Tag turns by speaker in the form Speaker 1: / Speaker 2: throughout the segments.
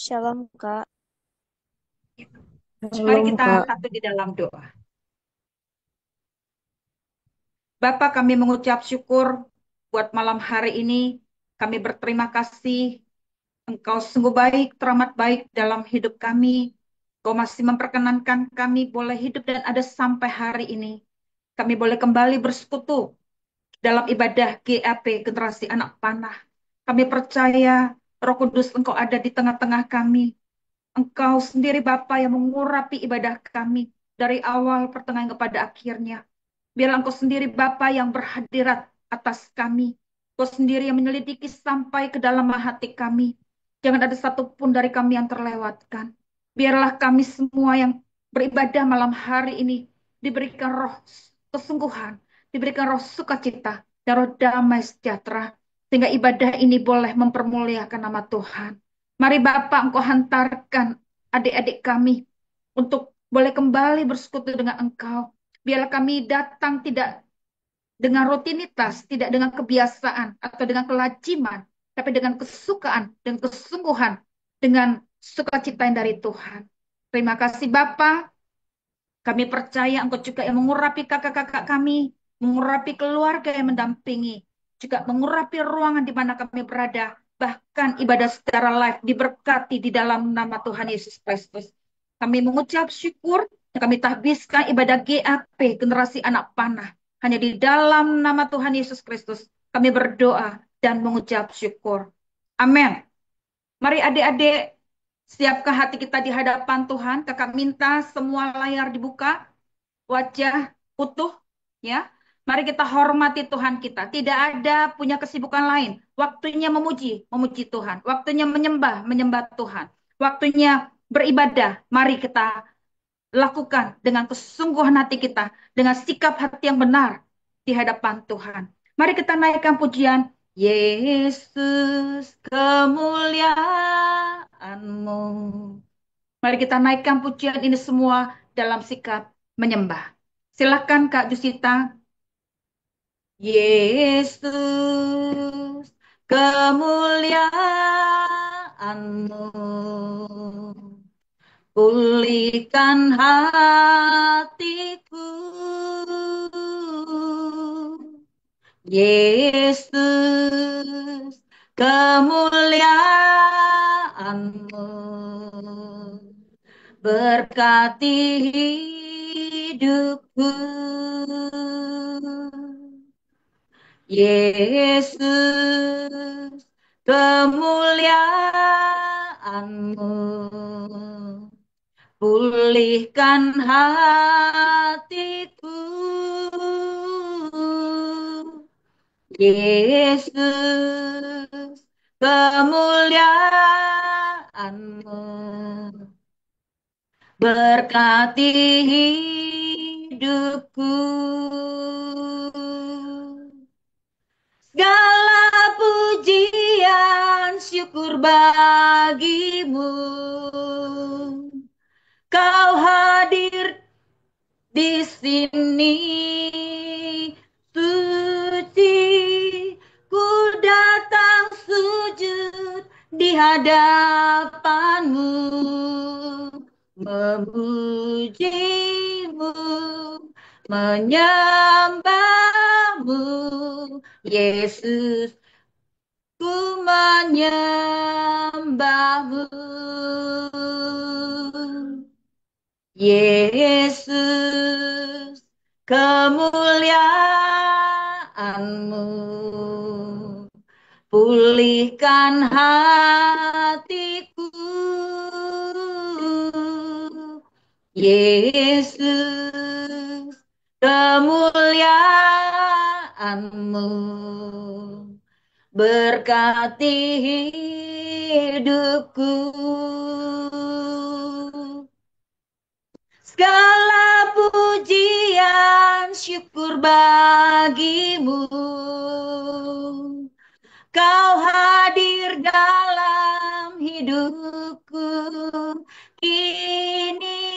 Speaker 1: Shalom, Kak.
Speaker 2: Mari
Speaker 3: Belum,
Speaker 2: kita
Speaker 3: Kak.
Speaker 2: satu di dalam doa. Bapa, kami mengucap syukur buat malam hari ini. Kami berterima kasih. Engkau sungguh baik, teramat baik dalam hidup kami. Engkau masih memperkenankan kami boleh hidup dan ada sampai hari ini. Kami boleh kembali bersekutu dalam ibadah GAP, Generasi Anak Panah. Kami percaya Roh Kudus Engkau ada di tengah-tengah kami. Engkau sendiri Bapa yang mengurapi ibadah kami dari awal, pertengahan kepada akhirnya. Biarlah Engkau sendiri Bapa yang berhadirat atas kami. Engkau sendiri yang menyelidiki sampai ke dalam hati kami. Jangan ada satupun dari kami yang terlewatkan. Biarlah kami semua yang beribadah malam hari ini diberikan roh kesungguhan, diberikan roh sukacita, dan roh damai sejahtera. Sehingga ibadah ini boleh mempermuliakan nama Tuhan. Mari Bapak Engkau hantarkan adik-adik kami untuk boleh kembali bersekutu dengan Engkau. Biarlah kami datang tidak dengan rutinitas, tidak dengan kebiasaan atau dengan kelaziman, tapi dengan kesukaan dan kesungguhan, dengan sukacita yang dari Tuhan. Terima kasih Bapa, kami percaya Engkau juga yang mengurapi kakak-kakak kami, mengurapi keluarga yang mendampingi, juga mengurapi ruangan di mana kami berada, bahkan ibadah secara live diberkati di dalam nama Tuhan Yesus Kristus. Kami mengucap syukur, dan kami tahbiskan ibadah GAP, Generasi Anak Panah. Hanya di dalam nama Tuhan Yesus Kristus, kami berdoa dan mengucap syukur. Amin. Mari adik-adik, siapkah hati kita di hadapan Tuhan? Kakak minta semua layar dibuka, wajah utuh, ya. Mari kita hormati Tuhan kita. Tidak ada punya kesibukan lain. Waktunya memuji, memuji Tuhan. Waktunya menyembah, menyembah Tuhan. Waktunya beribadah. Mari kita lakukan dengan kesungguhan hati kita, dengan sikap hati yang benar di hadapan Tuhan. Mari kita naikkan pujian Yesus kemuliaan-Mu. Mari kita naikkan pujian ini semua dalam sikap menyembah. Silakan Kak Jusita. Yesus kemuliaan-Mu. Pulihkan hatiku, Yesus, kemuliaan-Mu. Berkati hidupku, Yesus, kemuliaan-Mu. Pulihkan hatiku, Yesus, kemuliaan-Mu. Berkati hidupku. Segala pujian syukur bagimu. Kau hadir di sini, suci, ku datang sujud di hadapanmu, memujimu, menyembahmu, Yesus, ku menyembahmu. Yesus, kemuliaan-Mu. Pulihkan hatiku, Yesus, kemuliaan-Mu. Berkati hidupku. Segala pujian syukur bagimu. Kau hadir dalam hidupku. Kini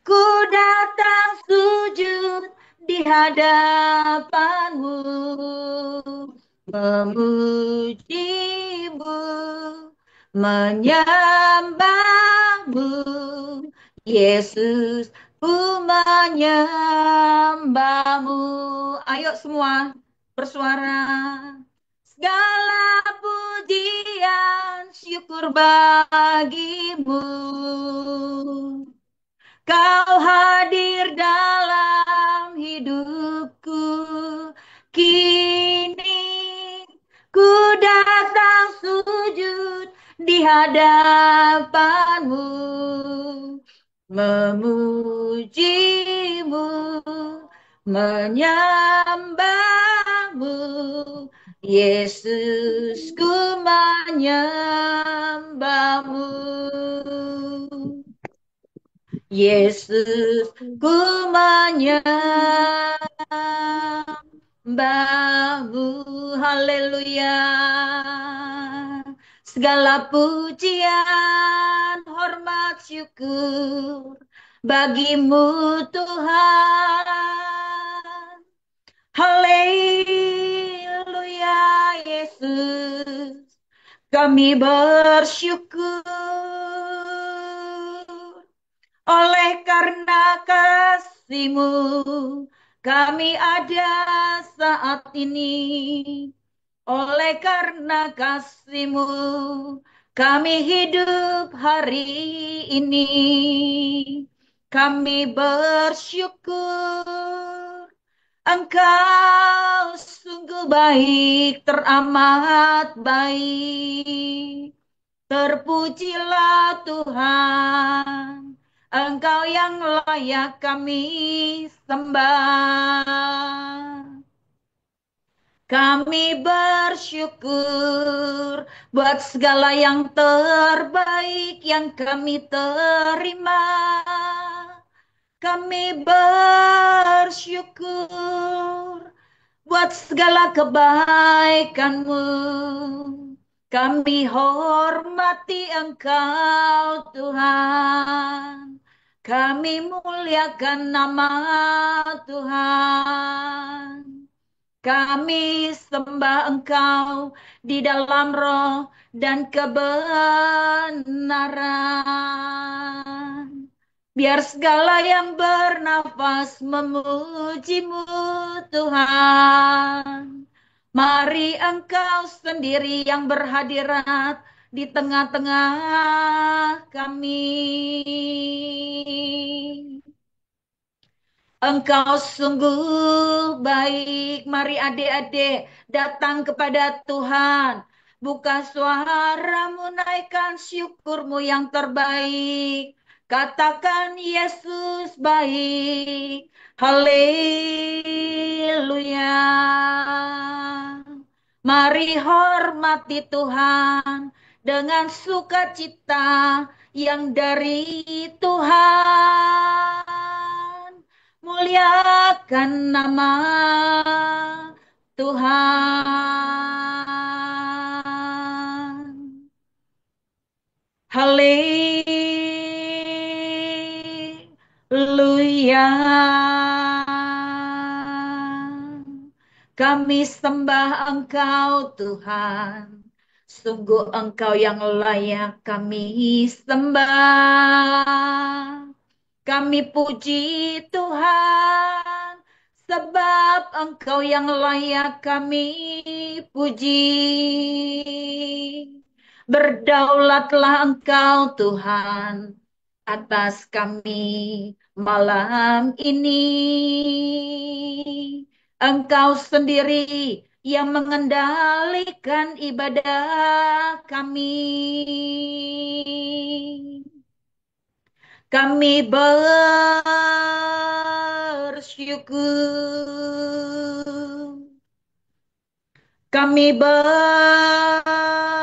Speaker 2: ku datang sujud di hadapanmu. Memujimu, menyembahmu, Yesus, ku menyembahmu. Ayo semua bersuara. Segala pujian syukur bagimu. Kau hadir dalam hidupku. Kini ku datang sujud di hadapanmu, memujimu, menyembahmu. Yesus, ku menyembahmu. Yesus, ku menyembahmu. Haleluya. Segala pujian, hormat, syukur bagimu Tuhan. Haleluya, Yesus. Kami bersyukur oleh karena kasih-Mu, kami ada saat ini. Oleh karena kasih-Mu, kami hidup hari ini. Kami bersyukur, Engkau sungguh baik, teramat baik. Terpujilah Tuhan, Engkau yang layak kami sembah. Kami bersyukur buat segala yang terbaik yang kami terima. Kami bersyukur buat segala kebaikan-Mu. Kami hormati Engkau, Tuhan. Kami muliakan nama Tuhan. Kami sembah Engkau di dalam roh dan kebenaran. Biar segala yang bernafas memuji-Mu, Tuhan. Mari Engkau sendiri yang berhadirat di tengah-tengah kami. Engkau sungguh baik. Mari adik-adik datang kepada Tuhan. Buka suaramu, naikkan syukurmu yang terbaik. Katakan Yesus baik. Haleluya. Mari hormati Tuhan dengan sukacita yang dari Tuhan. Muliakan nama Tuhan. Haleluya. Kami sembah Engkau Tuhan. Sungguh Engkau yang layak kami sembah. Kami puji Tuhan, sebab Engkau yang layak kami puji. Berdaulatlah Engkau Tuhan atas kami malam ini. Engkau sendiri yang mengendalikan ibadah kami. Kami bersyukur. Kami bersyukur.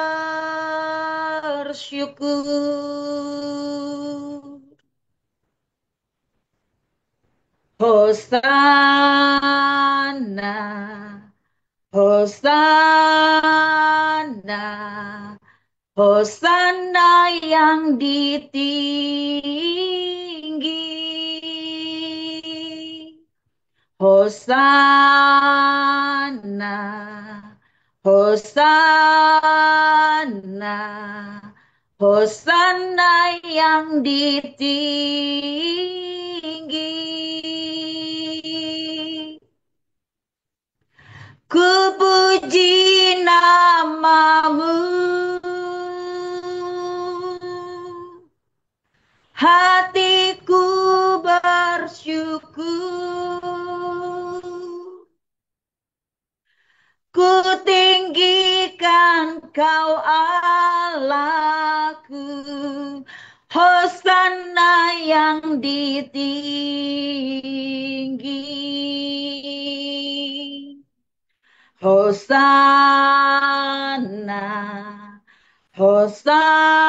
Speaker 2: Hosana, Hosana, Hosana yang ditinggi. Hosana, Hosana, Hosana yang ditinggi. Ku puji namamu, hatiku bersyukur. Ku tinggikan kau Allahku, Hosana yang ditinggi. Hosana, Hosana,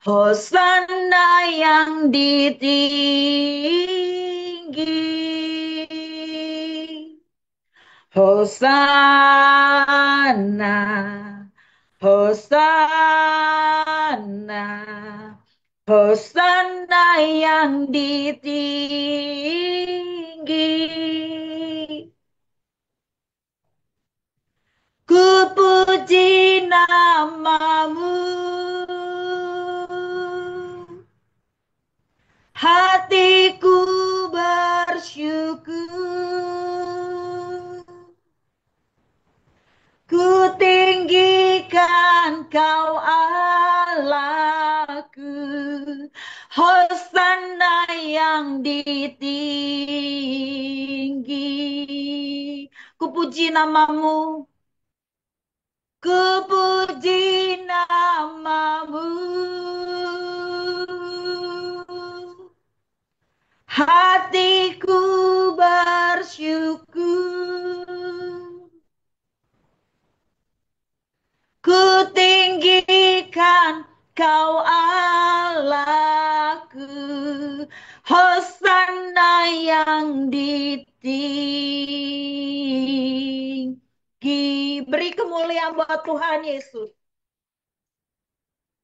Speaker 2: Hosana yang ditinggi. Hosana, Hosana, Hosana yang ditinggi. Ku puji namamu, hatiku bersyukur. Ku tinggikan kau Allahku, Hosana yang ditinggi. Ku puji namamu, ku puji namamu, hatiku bersyukur. Ku tinggikan kau Allahku, Hosana yang ditinggi. Beri kemuliaan buat Tuhan Yesus.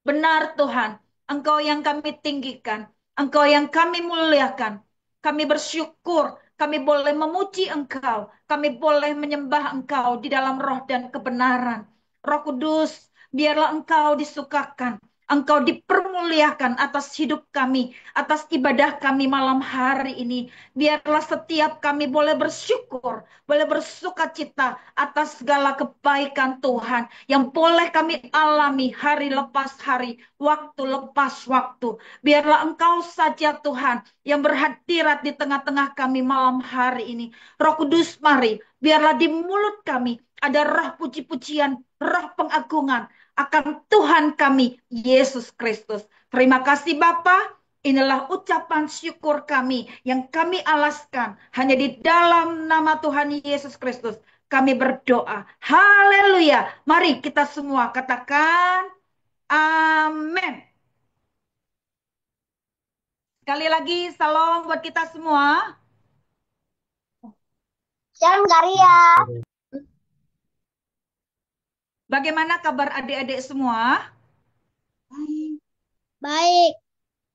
Speaker 2: Benar Tuhan, Engkau yang kami tinggikan, Engkau yang kami muliakan. Kami bersyukur, kami boleh memuji Engkau, kami boleh menyembah Engkau di dalam roh dan kebenaran. Roh Kudus, biarlah Engkau disukakan, Engkau dipermuliakan atas hidup kami, atas ibadah kami malam hari ini. Biarlah setiap kami boleh bersyukur, boleh bersuka cita atas segala kebaikan Tuhan yang boleh kami alami hari lepas hari, waktu lepas waktu. Biarlah Engkau saja Tuhan yang berhadirat di tengah-tengah kami malam hari ini. Roh Kudus mari, biarlah di mulut kami ada roh puji-pujian, roh pengagungan akan Tuhan kami, Yesus Kristus. Terima kasih Bapa. Inilah ucapan syukur kami yang kami alaskan hanya di dalam nama Tuhan Yesus Kristus. Kami berdoa. Haleluya. Mari kita semua katakan amin. Sekali lagi salam buat kita semua.
Speaker 1: Shalom Karya.
Speaker 2: Bagaimana kabar adik-adik semua?
Speaker 1: Baik.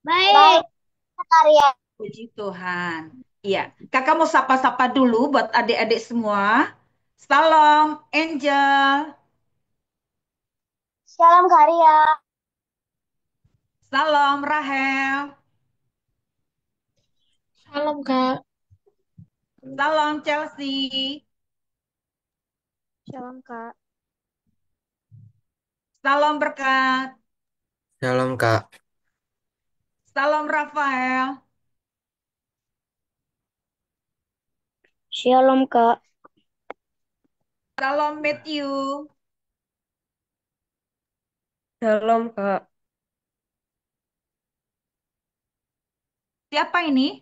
Speaker 1: Baik. Karya.
Speaker 2: Puji Tuhan. Iya, kakak mau sapa-sapa dulu buat adik-adik semua. Salam Angel.
Speaker 1: Shalom Karya.
Speaker 2: Salam Rahel.
Speaker 1: Shalom Kak.
Speaker 2: Salam Chelsea.
Speaker 1: Shalom Kak.
Speaker 2: Salam Berkat.
Speaker 3: Shalom Kak.
Speaker 2: Salam Rafael.
Speaker 1: Shalom Kak.
Speaker 2: Salam Matthew.
Speaker 4: Shalom, Kak.
Speaker 2: Siapa ini?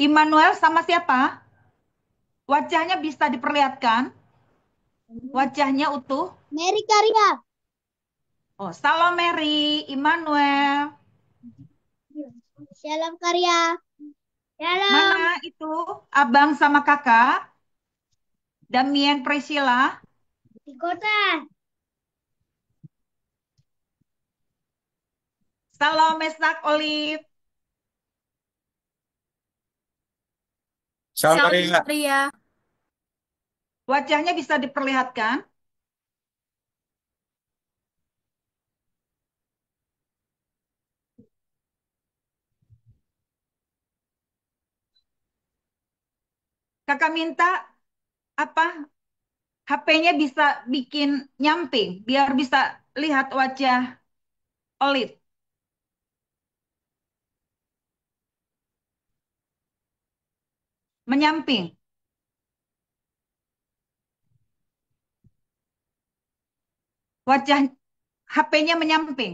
Speaker 2: Immanuel sama siapa? Wajahnya bisa diperlihatkan? Wajahnya utuh?
Speaker 1: Mary Karya.
Speaker 2: Oh, salam Mary, Immanuel.
Speaker 1: Shalom Karya. Shalom.
Speaker 2: Mana itu abang sama kakak? Damien Priscilla.
Speaker 1: Di kota.
Speaker 2: Salam Mesak Olive.
Speaker 3: Shalom Maria.
Speaker 4: Ria.
Speaker 2: Wajahnya bisa diperlihatkan. Kakak minta apa? HP-nya bisa bikin nyamping biar bisa lihat wajah Olive. Menyamping. Wajah HP-nya menyamping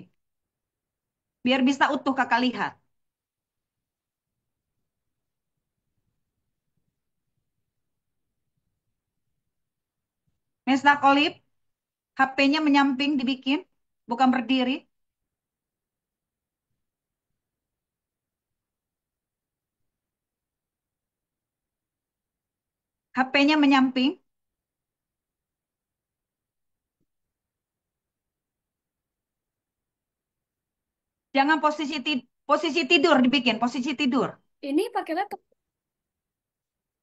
Speaker 2: biar bisa utuh kakak lihat. Miss Olive, HP-nya menyamping dibikin, bukan berdiri. HP-nya menyamping. Jangan posisi tidur dibikin, posisi tidur.
Speaker 1: Ini pakai laptop.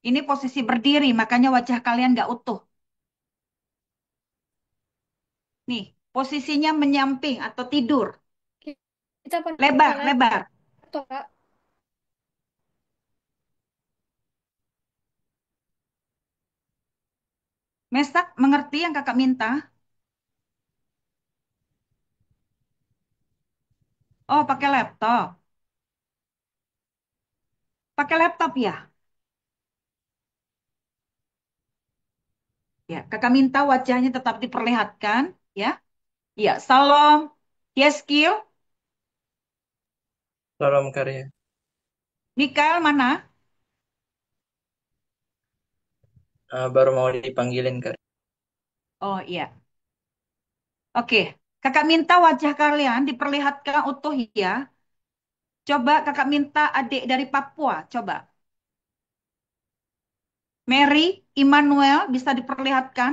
Speaker 2: Ini posisi berdiri, makanya wajah kalian nggak utuh. Nih, posisinya menyamping atau tidur.
Speaker 1: Kita pakai
Speaker 2: Lebar, lebar.
Speaker 1: laptop, Kak.
Speaker 2: Mesak mengerti yang kakak minta? Oh, pakai laptop. Pakai laptop ya? Ya, kakak minta wajahnya tetap diperlihatkan, ya. Ya, salam. Yeskil,
Speaker 3: Salam Karya.
Speaker 2: Mikael mana?
Speaker 3: Baru mau dipanggilin Karya.
Speaker 2: Oh iya. Oke, kakak minta wajah kalian diperlihatkan utuh ya. Coba kakak minta adik dari Papua, coba. Mary, Immanuel bisa diperlihatkan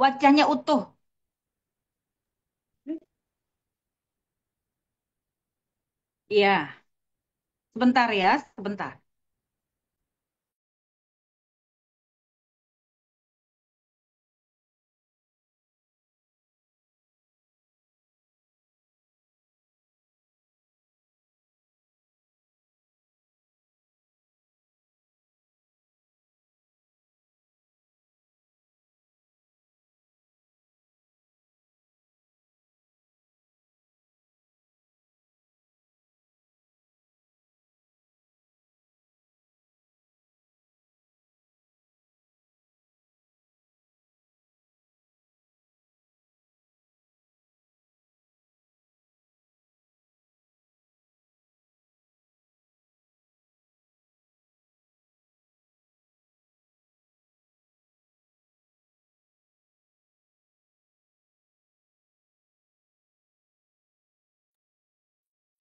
Speaker 2: wajahnya utuh. Iya, sebentar ya, sebentar.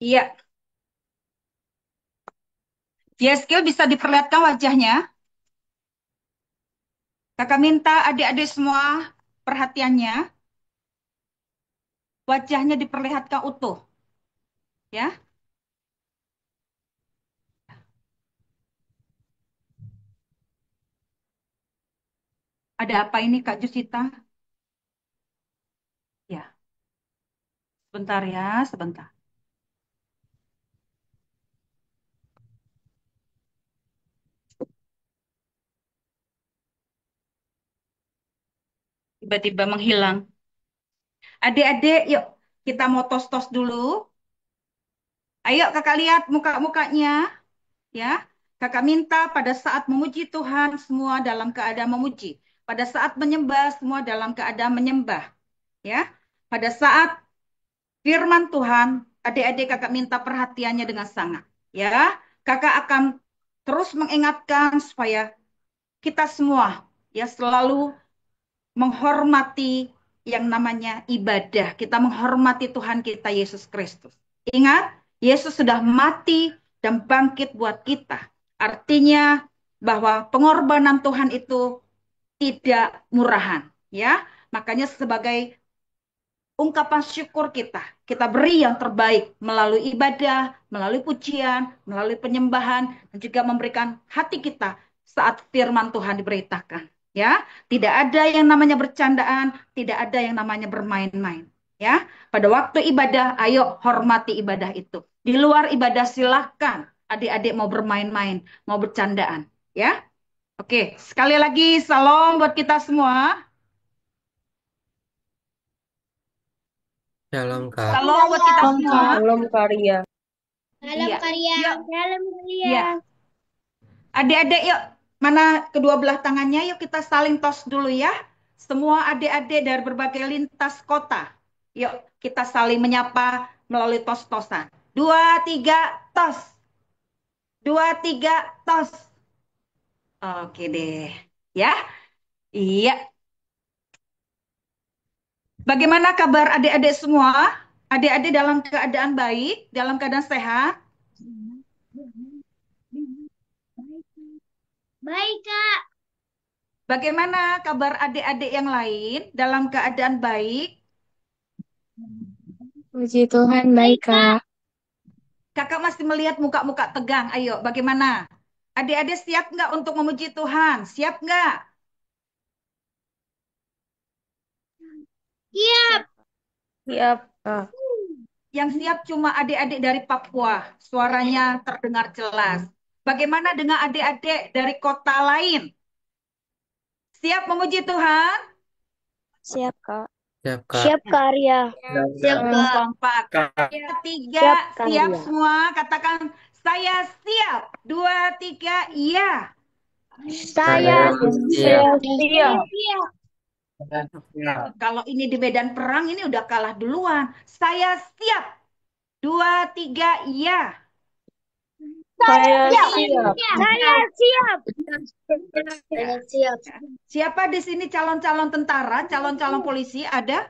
Speaker 2: Iya, Yeskil bisa diperlihatkan wajahnya. Kakak minta adik-adik semua perhatiannya. Wajahnya diperlihatkan utuh, ya. Ada apa ini Kak Jusita? Ya, sebentar ya, sebentar. Tiba-tiba menghilang. Adik-adik, yuk kita mau tos-tos dulu. Ayo kakak lihat muka-mukanya, ya. Kakak minta pada saat memuji Tuhan semua dalam keadaan memuji. Pada saat menyembah semua dalam keadaan menyembah, ya. Pada saat firman Tuhan, adik-adik kakak minta perhatiannya dengan sangat, ya. Kakak akan terus mengingatkan supaya kita semua ya selalu menghormati yang namanya ibadah. Kita menghormati Tuhan kita Yesus Kristus. Ingat, Yesus sudah mati dan bangkit buat kita. Artinya bahwa pengorbanan Tuhan itu tidak murahan, ya. Makanya sebagai ungkapan syukur kita, kita beri yang terbaik melalui ibadah, melalui pujian, melalui penyembahan, dan juga memberikan hati kita saat firman Tuhan diberitakan. Ya, tidak ada yang namanya bercandaan, tidak ada yang namanya bermain-main. Ya, pada waktu ibadah, ayo hormati ibadah itu. Di luar ibadah silahkan adik-adik mau bermain-main, mau bercandaan. Ya, oke. Sekali lagi, salam buat kita semua.
Speaker 3: Shalom, Kak.
Speaker 2: Salam buat kita
Speaker 1: Salam,
Speaker 2: semua.
Speaker 1: Kak.
Speaker 4: Salam karya.
Speaker 1: Salam
Speaker 2: Iya,
Speaker 1: karya.
Speaker 2: yuk,
Speaker 1: Salam karya.
Speaker 2: iya. Adik-adik, yuk. Mana kedua belah tangannya? Yuk kita saling tos dulu ya. Semua adik-adik dari berbagai lintas kota. Yuk kita saling menyapa melalui tos-tosan. Dua, tiga, tos. Dua, tiga, tos. Oke deh. Ya, iya. Bagaimana kabar adik-adik semua? Adik-adik dalam keadaan baik, dalam keadaan sehat?
Speaker 1: Baik, Kak.
Speaker 2: Bagaimana kabar adik-adik yang lain dalam keadaan baik?
Speaker 1: Puji Tuhan, baik, Kak.
Speaker 2: Kakak masih melihat muka-muka tegang. Ayo, bagaimana? Adik-adik siap nggak untuk memuji Tuhan? Siap nggak?
Speaker 1: Siap.
Speaker 4: Siap, Kak.
Speaker 2: Yang siap cuma adik-adik dari Papua. Suaranya terdengar jelas. Bagaimana dengan adik-adik dari kota lain? Siap memuji Tuhan?
Speaker 1: Siap, Kak.
Speaker 3: Siap, Kak.
Speaker 1: Siap, Kak Arya.
Speaker 3: Siap,
Speaker 1: Siap,
Speaker 3: Kak.
Speaker 2: Yang
Speaker 1: Kak.
Speaker 2: keempat.
Speaker 3: Kak.
Speaker 2: Ketiga,
Speaker 1: Siap, Kak
Speaker 2: siap
Speaker 1: Arya.
Speaker 2: semua. Katakan, saya siap. Dua, tiga, iya.
Speaker 1: Saya
Speaker 3: Saya
Speaker 4: Saya
Speaker 3: siap.
Speaker 4: siap.
Speaker 1: siap.
Speaker 3: Saya siap.
Speaker 2: Kalau ini di medan perang, ini udah kalah duluan. Saya siap. Dua, tiga, iya.
Speaker 4: Saya
Speaker 1: Siap.
Speaker 4: siap.
Speaker 1: Saya siap. Saya
Speaker 2: Ya.
Speaker 1: siap.
Speaker 2: Siapa di sini calon-calon tentara, calon-calon polisi? Ada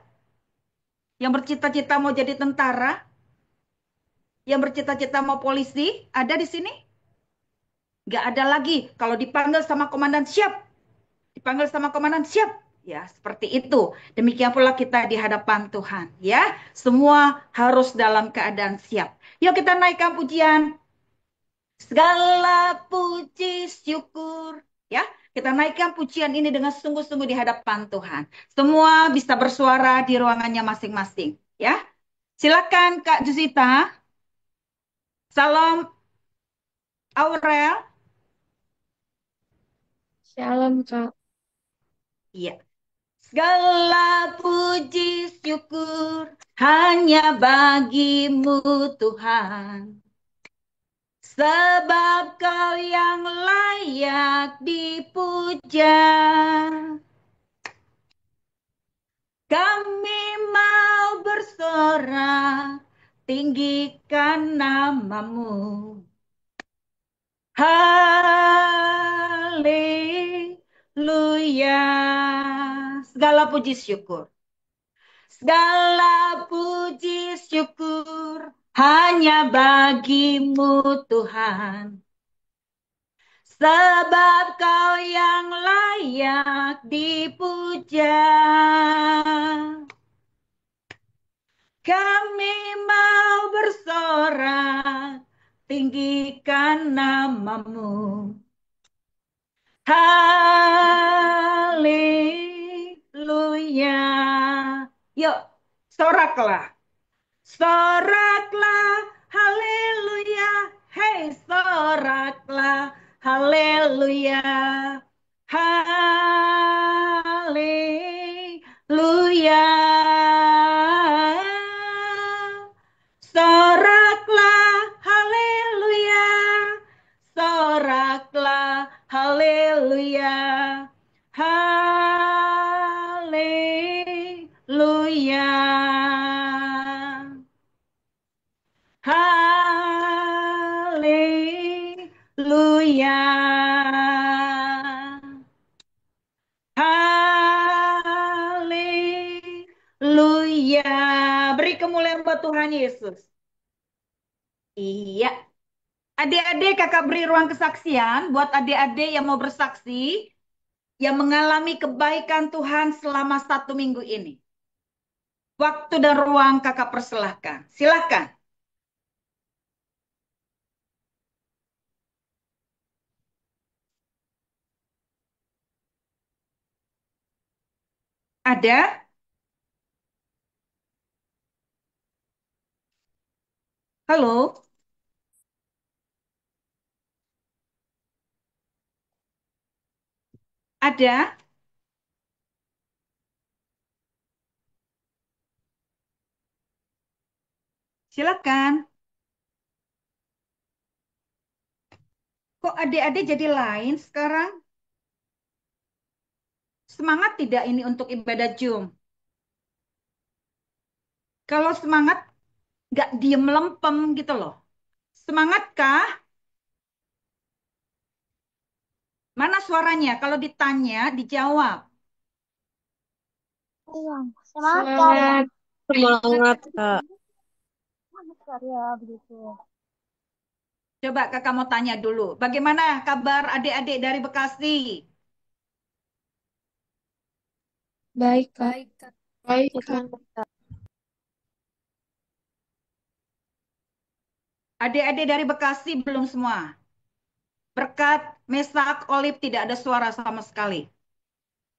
Speaker 2: yang bercita-cita mau jadi tentara? Yang bercita-cita mau polisi? Ada di sini? Nggak ada lagi. Kalau dipanggil sama komandan, siap. Dipanggil sama komandan, siap. Ya, seperti itu. Demikian pula kita di hadapan Tuhan. Ya, semua harus dalam keadaan siap. Yuk kita naikkan pujian. Segala puji syukur. Ya, kita naikkan pujian ini dengan sungguh-sungguh di hadapan Tuhan. Semua bisa bersuara di ruangannya masing-masing. Ya, silakan Kak Jusita. Salam Aurel.
Speaker 1: Shalom, Kak.
Speaker 2: Iya. Segala puji syukur hanya bagimu Tuhan. Sebab kau yang layak dipuja. Kami mau bersorak, tinggikan namamu. Haleluya. Segala puji syukur. Segala puji syukur hanya bagimu Tuhan. Sebab kau yang layak dipuja. Kami mau bersorak, tinggikan namamu. Haleluya. Yuk, soraklah. Soraklah, haleluya. Hei, soraklah, haleluya. Haleluya. Soraklah, haleluya. Soraklah, haleluya. Haleluya. Haleluya. Haleluya. Beri kemuliaan buat Tuhan Yesus. Iya. Adik-adik kakak beri ruang kesaksian buat adik-adik yang mau bersaksi, yang mengalami kebaikan Tuhan selama 1 minggu ini. Waktu dan ruang kakak persilahkan. Silahkan. Ada? Halo? Ada? Silakan. Kok adik-adik jadi lain sekarang? Semangat tidak ini untuk ibadah Zoom? Kalau semangat, nggak diem lempem gitu loh. Semangat kah? Mana suaranya? Kalau ditanya, dijawab.
Speaker 1: Semangat, Kak.
Speaker 4: Semangat. Semangat, Kak.
Speaker 1: Semangat, Karya, begitu.
Speaker 2: Coba kakak mau tanya dulu. Bagaimana kabar adik-adik dari Bekasi?
Speaker 1: Baik, Kak.
Speaker 4: Baik,
Speaker 1: Ya,
Speaker 4: Kak.
Speaker 1: Tuhan, Kak.
Speaker 2: Adik-adik dari Bekasi belum semua. Berkat Mesak Olip tidak ada suara sama sekali.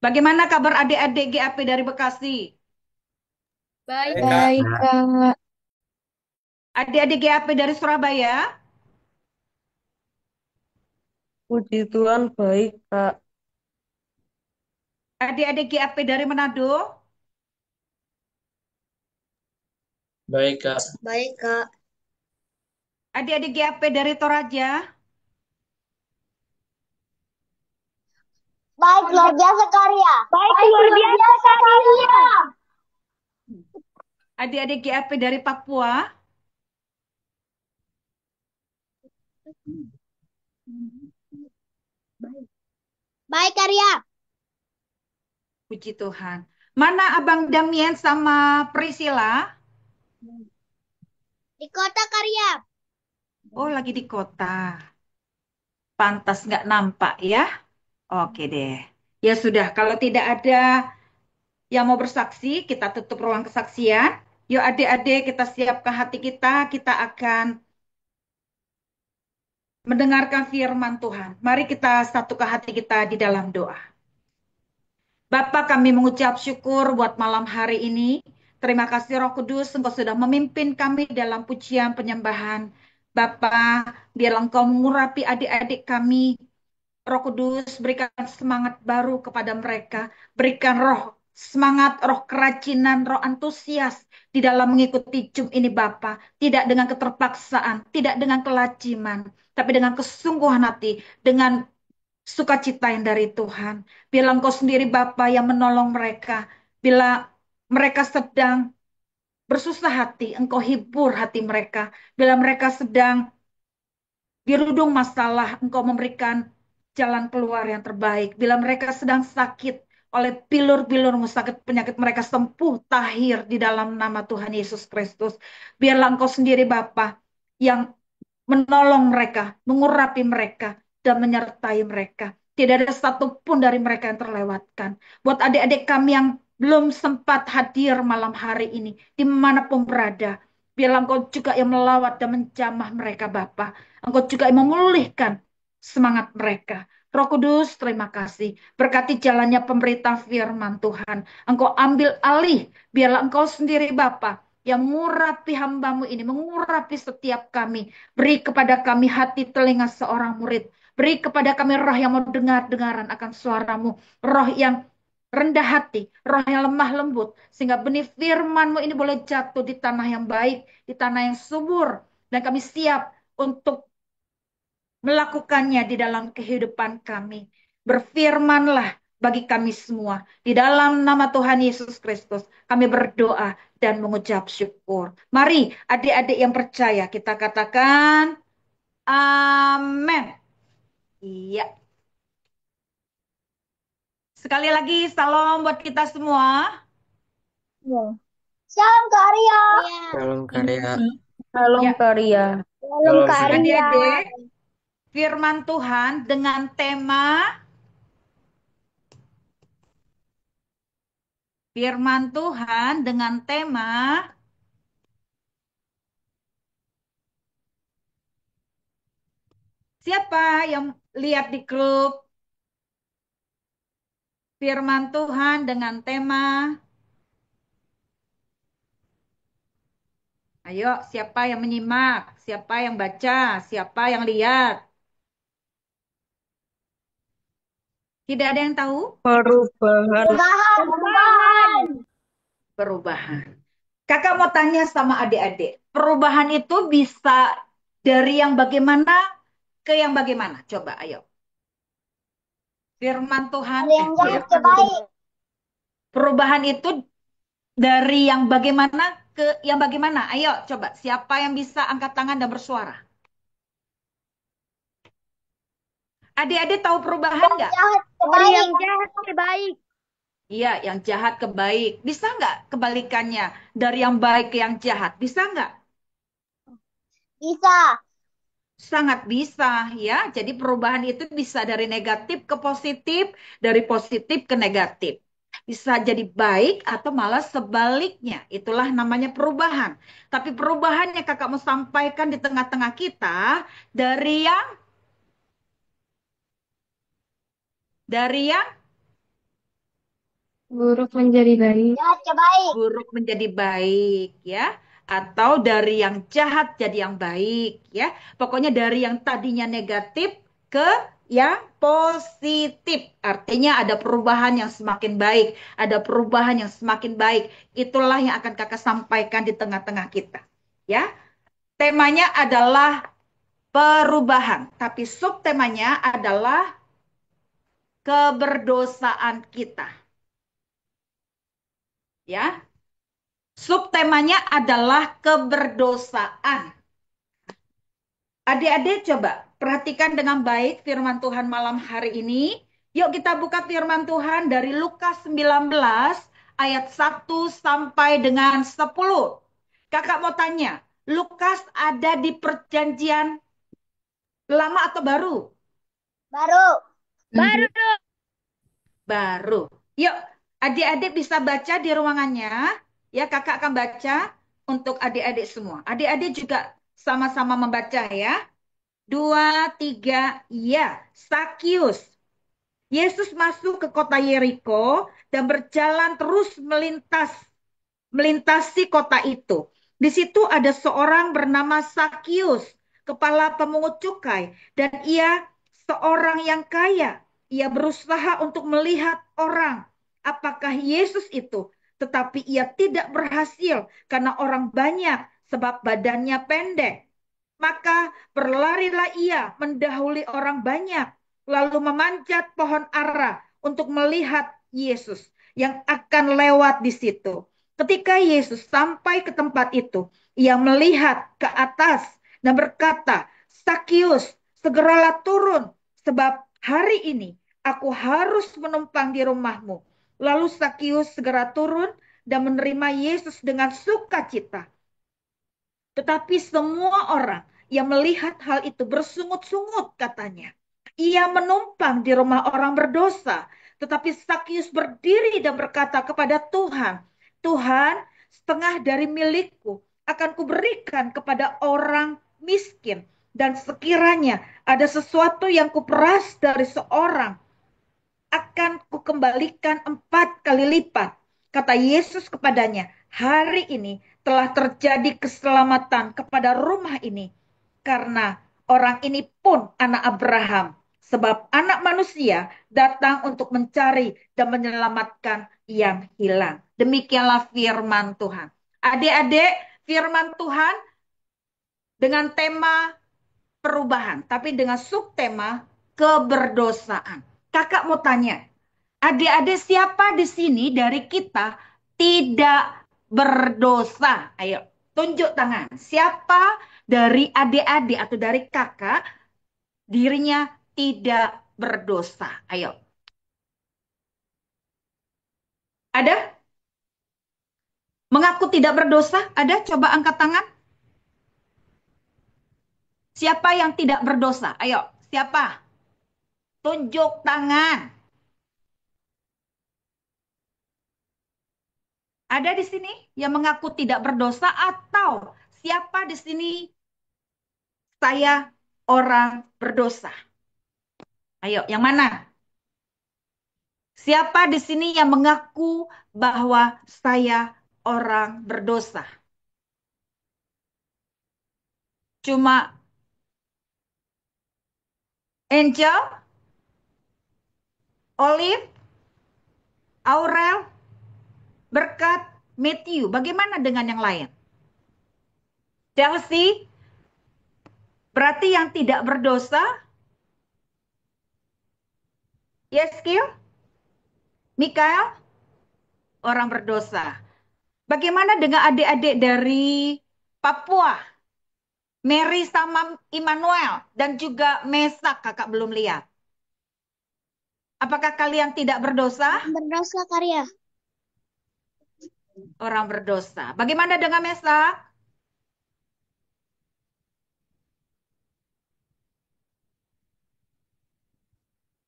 Speaker 2: Bagaimana kabar adik-adik GAP dari Bekasi?
Speaker 1: Baik,
Speaker 3: Baik, Kak.
Speaker 1: baik, Kak.
Speaker 2: Adik-adik GAP dari Surabaya?
Speaker 4: Puji Tuhan, baik, Kak.
Speaker 2: Adik-adik GAP dari Manado?
Speaker 3: Baik, Kak.
Speaker 1: Baik, Kak.
Speaker 2: Adik-adik GAP dari Toraja?
Speaker 1: Baik, luar biasa, Karya. Baik, luar biasa, Karya.
Speaker 2: Adik-adik GAP dari Papua?
Speaker 1: Baik, Karya.
Speaker 2: Puji Tuhan. Mana Abang Damien sama Priscilla?
Speaker 1: Di kota, Karya.
Speaker 2: Oh, lagi di kota. Pantas nggak nampak ya? Oke deh. Ya sudah, kalau tidak ada yang mau bersaksi, kita tutup ruang kesaksian. Yuk adik-adik, kita siapkan hati kita akan mendengarkan firman Tuhan. Mari kita satukan hati kita di dalam doa. Bapa, kami mengucap syukur buat malam hari ini. Terima kasih Roh Kudus, Engkau sudah memimpin kami dalam pujian penyembahan. Bapa, biarlah Engkau mengurapi adik-adik kami. Roh Kudus, berikan semangat baru kepada mereka. Berikan roh semangat, roh kerajinan, roh antusias di dalam mengikuti Zoom ini Bapa. Tidak dengan keterpaksaan, tidak dengan kelaziman, tapi dengan kesungguhan hati, dengan sukacita yang dari Tuhan. Bila Engkau sendiri Bapa yang menolong mereka. Bila mereka sedang bersusah hati, Engkau hibur hati mereka. Bila mereka sedang dirudung masalah, Engkau memberikan jalan keluar yang terbaik. Bila mereka sedang sakit, oleh bilur-bilurmu sakit penyakit mereka sembuh tahir di dalam nama Tuhan Yesus Kristus. Biarlah Engkau sendiri Bapa yang menolong mereka, mengurapi mereka, dan menyertai mereka. Tidak ada satupun dari mereka yang terlewatkan. Buat adik-adik kami yang belum sempat hadir malam hari ini, dimanapun berada, biarlah Engkau juga yang melawat dan menjamah mereka, Bapa. Engkau juga yang memulihkan semangat mereka. Roh Kudus, terima kasih. Berkati jalannya pemberita firman Tuhan. Engkau ambil alih, biarlah Engkau sendiri, Bapa, yang mengurapi hambamu ini, mengurapi setiap kami. Beri kepada kami hati telinga seorang murid. Beri kepada kami roh yang mau dengar-dengaran akan suaramu. Roh yang rendah hati, roh yang lemah lembut. Sehingga benih firmanmu ini boleh jatuh di tanah yang baik, di tanah yang subur. Dan kami siap untuk melakukannya di dalam kehidupan kami. Berfirmanlah bagi kami semua. Di dalam nama Tuhan Yesus Kristus, kami berdoa dan mengucap syukur. Mari adik-adik yang percaya kita katakan amin. Iya. Sekali lagi salam buat kita semua.
Speaker 1: Ya. Salam, Karya.
Speaker 3: Salam karya.
Speaker 4: Salam
Speaker 2: Ya,
Speaker 4: karya.
Speaker 1: Salam,
Speaker 3: Salam
Speaker 1: Karya.
Speaker 2: adik-adik, firman Tuhan dengan tema siapa yang lihat di grup firman Tuhan dengan tema, ayo siapa yang menyimak, siapa yang baca, siapa yang lihat. Tidak ada yang tahu?
Speaker 4: Perubahan.
Speaker 1: Perubahan.
Speaker 2: Perubahan. Kakak mau tanya sama adik-adik, perubahan itu bisa dari yang bagaimana ke yang bagaimana? Coba, ayo. Firman Tuhan,
Speaker 1: Dari yang jahat ke baik.
Speaker 2: perubahan itu dari yang bagaimana ke yang bagaimana? Ayo, coba. Siapa yang bisa angkat tangan dan bersuara? Adik-adik tahu perubahan nggak?
Speaker 1: Jahat ke
Speaker 5: Dari
Speaker 1: baik.
Speaker 5: yang jahat ke baik.
Speaker 2: Iya, yang jahat ke baik. Bisa nggak kebalikannya? Dari yang baik ke yang jahat. Bisa nggak?
Speaker 1: Bisa.
Speaker 2: Sangat bisa, ya. Jadi perubahan itu bisa dari negatif ke positif, dari positif ke negatif. Bisa jadi baik atau malah sebaliknya. Itulah namanya perubahan. Tapi perubahan yang kakak mau sampaikan di tengah-tengah kita dari yang
Speaker 4: Buruk menjadi baik.
Speaker 1: Jahat ke baik.
Speaker 2: buruk menjadi baik, ya, atau dari yang jahat jadi yang baik, ya. Pokoknya dari yang tadinya negatif ke yang positif. Artinya ada perubahan yang semakin baik, ada perubahan yang semakin baik. Itulah yang akan kakak sampaikan di tengah-tengah kita, ya. Temanya adalah perubahan, tapi subtemanya adalah keberdosaan kita, ya. Subtemanya adalah keberdosaan. Adik-adik coba perhatikan dengan baik firman Tuhan malam hari ini. Yuk kita buka firman Tuhan dari Lukas 19 ayat 1 sampai dengan 10. Kakak mau tanya, Lukas ada di perjanjian lama atau baru?
Speaker 1: Baru.
Speaker 5: Baru.
Speaker 2: Baru. Yuk, adik-adik bisa baca di ruangannya. Ya, kakak akan baca untuk adik-adik semua. Adik-adik juga sama-sama membaca ya. Dua, tiga, ya. Sakius. Yesus masuk ke kota Yeriko dan berjalan terus melintasi kota itu. Di situ ada seorang bernama Sakius, kepala pemungut cukai, dan ia seorang yang kaya. Ia berusaha untuk melihat orang, apakah Yesus itu, tetapi ia tidak berhasil karena orang banyak sebab badannya pendek. Maka berlarilah ia mendahului orang banyak, lalu memanjat pohon ara untuk melihat Yesus yang akan lewat di situ. Ketika Yesus sampai ke tempat itu, ia melihat ke atas dan berkata, Sakius, segeralah turun, sebab hari ini aku harus menumpang di rumahmu. Lalu Sakius segera turun dan menerima Yesus dengan sukacita. Tetapi semua orang yang melihat hal itu bersungut-sungut katanya. Ia menumpang di rumah orang berdosa. Tetapi Sakius berdiri dan berkata kepada Tuhan, Tuhan, setengah dari milikku akan kuberikan kepada orang miskin. Dan sekiranya ada sesuatu yang kuperas dari seorang, akan kukembalikan 4 kali lipat. Kata Yesus kepadanya, hari ini telah terjadi keselamatan kepada rumah ini. Karena orang ini pun anak Abraham. Sebab anak manusia datang untuk mencari dan menyelamatkan yang hilang. Demikianlah firman Tuhan. Adik-adik, firman Tuhan dengan tema perubahan, tapi dengan subtema keberdosaan. Kakak mau tanya, adik-adik siapa di sini dari kita tidak berdosa? Ayo, tunjuk tangan. Siapa dari adik-adik atau dari kakak dirinya tidak berdosa? Ayo. Ada? Mengaku tidak berdosa? Ada? Coba angkat tangan. Siapa yang tidak berdosa? Ayo, siapa? Tunjuk tangan. Ada di sini yang mengaku tidak berdosa atau siapa di sini saya orang berdosa? Ayo, yang mana? Siapa di sini yang mengaku bahwa saya orang berdosa? Cuma Angel, Olive, Aurel, Berkat, Matthew. Bagaimana dengan yang lain? Chelsea, berarti yang tidak berdosa? Yeskil, Mikael, orang berdosa. Bagaimana dengan adik-adik dari Papua? Mary sama Immanuel dan juga Mesak, kakak belum lihat. Apakah kalian tidak berdosa?
Speaker 1: Berdosa Karya.
Speaker 2: Orang berdosa. Bagaimana dengan Mesak?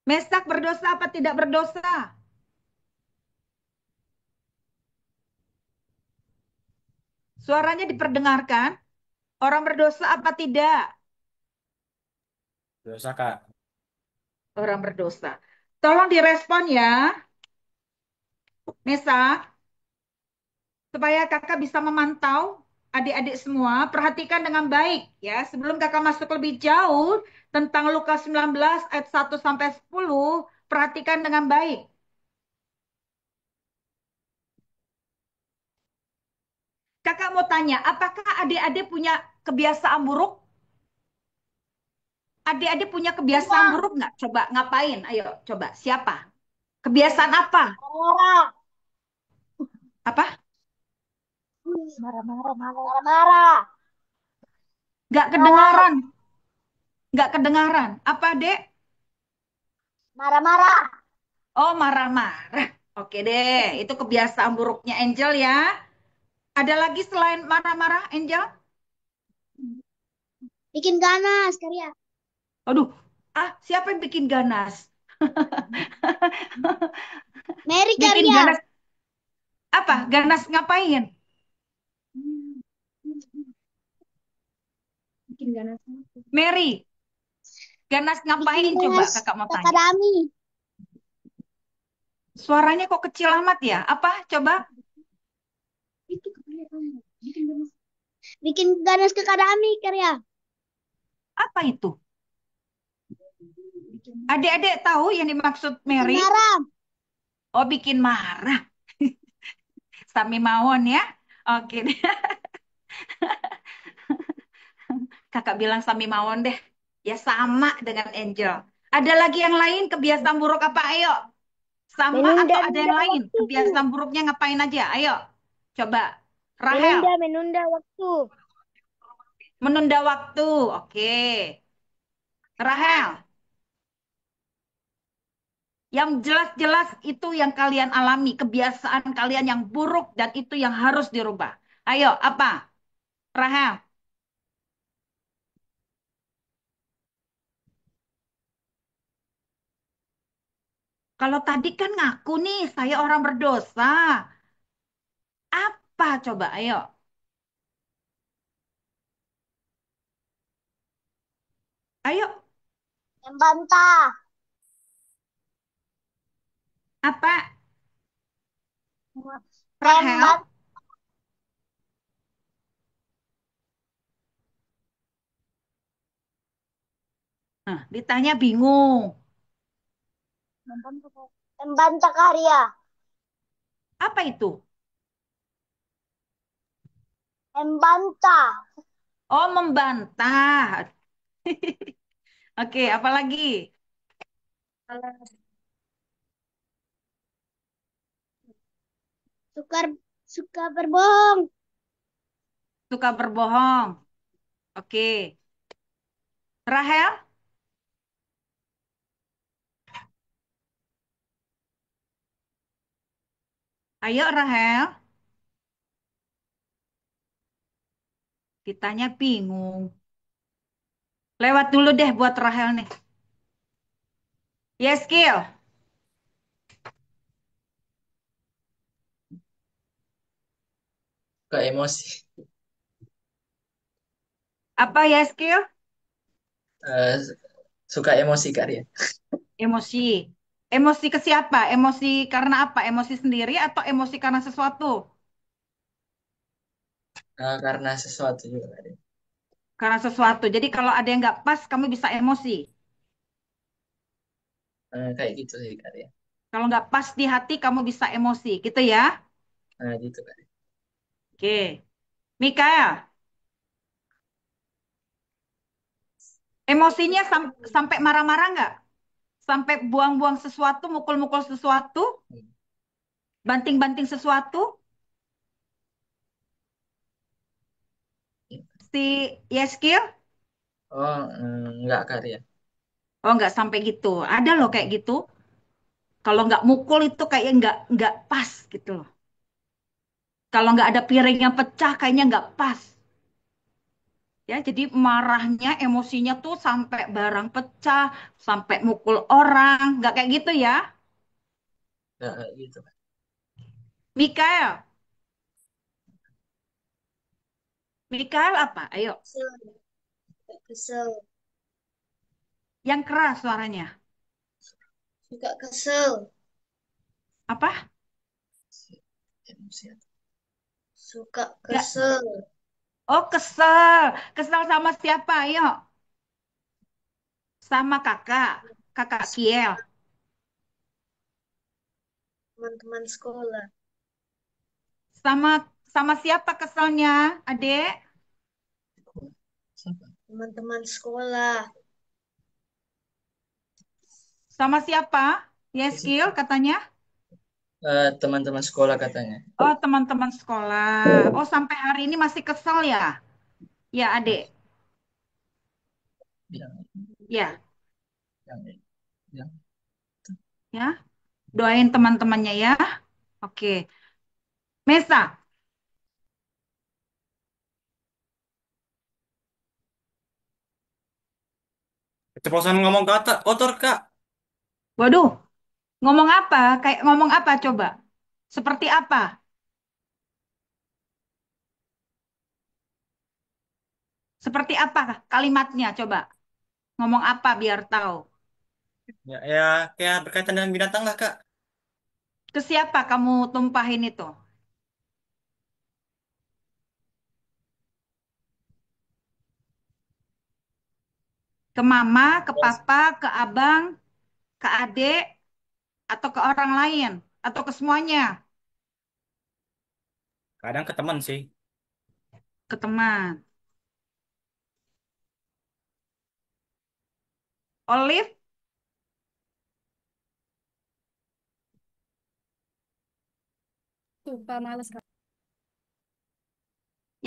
Speaker 2: Mesak berdosa apa tidak berdosa? Suaranya diperdengarkan. Orang berdosa apa tidak?
Speaker 3: Dosa, Kak.
Speaker 2: Orang berdosa. Tolong direspon ya, Mesak, supaya kakak bisa memantau adik-adik semua. Perhatikan dengan baik ya. Sebelum kakak masuk lebih jauh tentang Lukas 19 ayat 1 sampai 10, perhatikan dengan baik. Kakak mau tanya, apakah adik-adik punya kebiasaan buruk? Adik-adik punya kebiasaan buruk nggak? Coba ngapain? Ayo, coba. Siapa? Kebiasaan apa?
Speaker 1: Marah.
Speaker 2: Apa?
Speaker 1: Marah-marah. Marah-marah.
Speaker 2: Nggak kedengaran. Nggak kedengaran. Apa, Dek?
Speaker 1: Marah-marah.
Speaker 2: Oh, marah-marah. Oke deh, itu kebiasaan buruknya Angel ya. Ada lagi selain marah-marah, Angel?
Speaker 1: Bikin ganas Karya.
Speaker 2: Aduh, siapa yang bikin ganas?
Speaker 1: Mary
Speaker 2: Bikin
Speaker 1: Karya.
Speaker 2: ganas apa? Ganas ngapain?
Speaker 4: Bikin ganas.
Speaker 2: Mary, ganas
Speaker 1: Bikin
Speaker 2: ngapain coba
Speaker 1: ganas
Speaker 2: kakak mau tanya?
Speaker 1: kakadami.
Speaker 2: Suaranya kok kecil amat ya? Apa? Coba.
Speaker 4: Itu kepala kamu. Bikin ganas.
Speaker 1: Bikin ganas kakadami Karya.
Speaker 2: Apa itu? Adik-adik tahu yang dimaksud
Speaker 1: Bikin
Speaker 2: Mary?
Speaker 1: marah.
Speaker 2: Oh, bikin marah. Sami mawon ya. Oke deh. Kakak bilang Sami mawon deh. Ya sama dengan Angel. Ada lagi yang lain kebiasaan buruk apa? Ayo. Sama atau ada
Speaker 1: Menunda-nunda
Speaker 2: yang lain?
Speaker 1: waktu.
Speaker 2: Kebiasaan buruknya ngapain aja? Ayo. Coba. Rahel.
Speaker 1: Menunda waktu.
Speaker 2: Menunda waktu. Oke. Rahel. Yang jelas-jelas itu yang kalian alami. Kebiasaan kalian yang buruk dan itu yang harus dirubah. Ayo, apa? Rahel. Kalau tadi kan ngaku nih, saya orang berdosa. Apa coba? Ayo. Ayo.
Speaker 1: Membantah.
Speaker 2: Apa? Rahel.
Speaker 1: Membantah.
Speaker 2: Nah, ditanya bingung.
Speaker 1: Membantah Karya.
Speaker 2: Apa itu?
Speaker 1: Membantah.
Speaker 2: Oh, membantah. Oke, apa lagi?
Speaker 1: Suka suka berbohong.
Speaker 2: Suka berbohong. Oke. Rahel? Ayo, Rahel. Ditanya bingung. Lewat dulu deh buat Rahel nih. Yes, Kill.
Speaker 3: Suka emosi.
Speaker 2: Apa yes, Kill?
Speaker 3: Eh, suka emosi, Kak Ria.
Speaker 2: Emosi. Emosi ke siapa? Emosi karena apa? Emosi sendiri atau emosi karena sesuatu?
Speaker 3: Karena sesuatu juga Kak Ria.
Speaker 2: Karena sesuatu. Jadi kalau ada yang nggak pas, kamu bisa emosi.
Speaker 3: Kayak gitu sih Kak Ria.
Speaker 2: Kalau nggak pas di hati, kamu bisa emosi. Gitu ya?
Speaker 3: Gitu Kak Ria.
Speaker 2: Oke. Mikael, emosinya sampai marah-marah nggak? Sampai buang-buang sesuatu, mukul-mukul sesuatu, banting-banting sesuatu? Si Yeskil?
Speaker 3: Oh, enggak Kak Ria.
Speaker 2: Oh, nggak sampai gitu. Ada loh kayak gitu. Kalau nggak mukul itu kayak nggak pas gitu loh. Kalau nggak ada piring yang pecah, kayaknya nggak pas. Ya, jadi marahnya, emosinya tuh sampai barang pecah, sampai mukul orang, nggak kayak gitu ya.
Speaker 3: Enggak kayak gitu Kak.
Speaker 2: Mikael, Mikael apa? Ayo,
Speaker 1: Kesel. Kesel.
Speaker 2: yang keras suaranya.
Speaker 1: Suka kesel.
Speaker 2: Apa?
Speaker 3: Emosi apa?
Speaker 1: Suka
Speaker 2: Nggak.
Speaker 1: kesel.
Speaker 2: Oh, kesel. Kesel sama siapa? Ayo, sama kakak, kakak Kiel.
Speaker 1: Teman-teman sekolah.
Speaker 2: Sama sama siapa keselnya, Adek?
Speaker 3: Siapa?
Speaker 1: Teman-teman sekolah.
Speaker 2: Sama siapa? Yeskil katanya.
Speaker 3: Teman-teman sekolah katanya.
Speaker 2: Oh, teman-teman sekolah. Oh, sampai hari ini masih kesel ya? Ya, Adek.
Speaker 3: Yang,
Speaker 2: Ya,
Speaker 3: yang, yang.
Speaker 2: ya. Doain teman-temannya ya. Oke. Mesa,
Speaker 6: Keceplosan ngomong kata kotor, Kak.
Speaker 2: waduh, ngomong apa? Kayak ngomong apa coba? Seperti apa? Seperti apa kalimatnya coba? Ngomong apa biar tahu?
Speaker 6: Ya, ya kayak berkaitan dengan binatang lah, Kak.
Speaker 2: Ke siapa kamu tumpahin itu? Ke mama, ke
Speaker 3: Yes.
Speaker 2: papa, ke abang, ke adik, atau ke orang lain? Atau ke semuanya?
Speaker 6: Kadang ke teman sih.
Speaker 2: Ke teman. Olive,
Speaker 4: Suka males, Kak.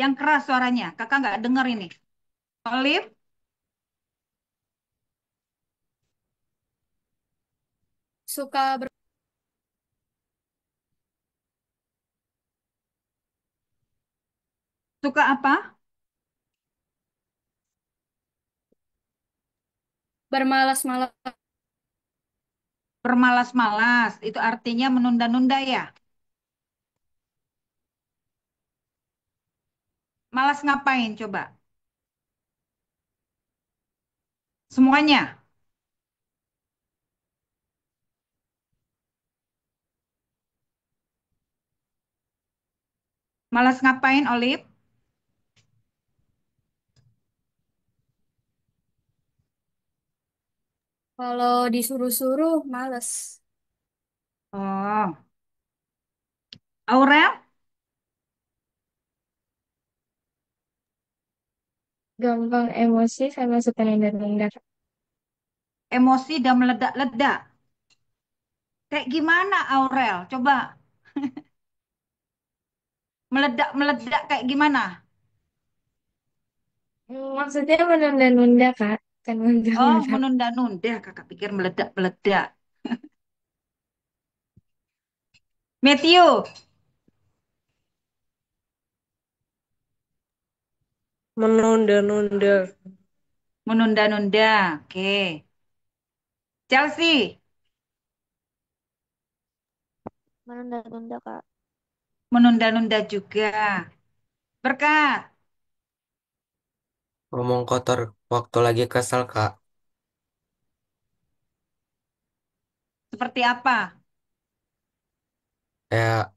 Speaker 2: yang keras suaranya. Kakak nggak dengar ini. Olive,
Speaker 4: Suka
Speaker 2: suka apa?
Speaker 4: bermalas-malas.
Speaker 2: Bermalas-malas. Itu artinya menunda-nunda ya. Malas ngapain coba? Semuanya. Malas ngapain, Olive?
Speaker 4: Kalau disuruh-suruh, males.
Speaker 2: Oh, Aurel,
Speaker 7: Gampang emosi sama suka nunda-nunda.
Speaker 2: emosi dan meledak-ledak. Kayak gimana, Aurel? Coba meledak-meledak kayak gimana?
Speaker 7: Maksudnya menunda-nunda, Kak. Kan
Speaker 2: Oh,
Speaker 7: meledak-meledak.
Speaker 2: menunda-nunda. Kakak pikir meledak-meledak. Matthew,
Speaker 8: Menunda-nunda.
Speaker 2: menunda-nunda. Oke. Chelsea,
Speaker 5: Menunda-nunda, Kak.
Speaker 2: menunda-nunda juga. Berkat,
Speaker 3: Ngomong kotor waktu lagi kesel Kak.
Speaker 2: Seperti apa?
Speaker 3: Kayak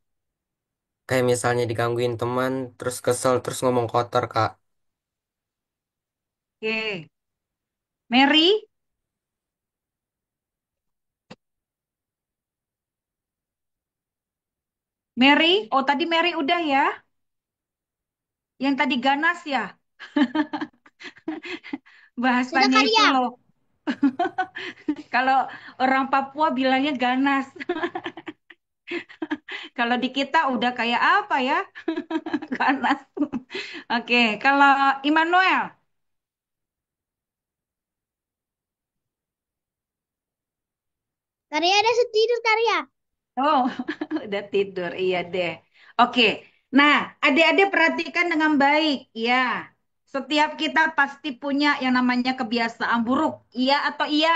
Speaker 3: kayak misalnya digangguin teman, terus kesel, terus ngomong kotor, Kak.
Speaker 2: Oke. Mary, Mary, oh tadi Mary udah ya? Yang tadi ganas ya?
Speaker 1: Sudah
Speaker 2: Bahasanya itu
Speaker 1: Karya.
Speaker 2: loh. Kalau orang Papua bilangnya ganas. Kalau di kita udah kayak apa ya? Ganas. Oke, kalau Immanuel.
Speaker 1: Karya ada tidur Karya.
Speaker 2: Oh, udah tidur. Iya deh. Oke. Nah, adik-adik perhatikan dengan baik. Ya, setiap kita pasti punya yang namanya kebiasaan buruk. Iya atau iya?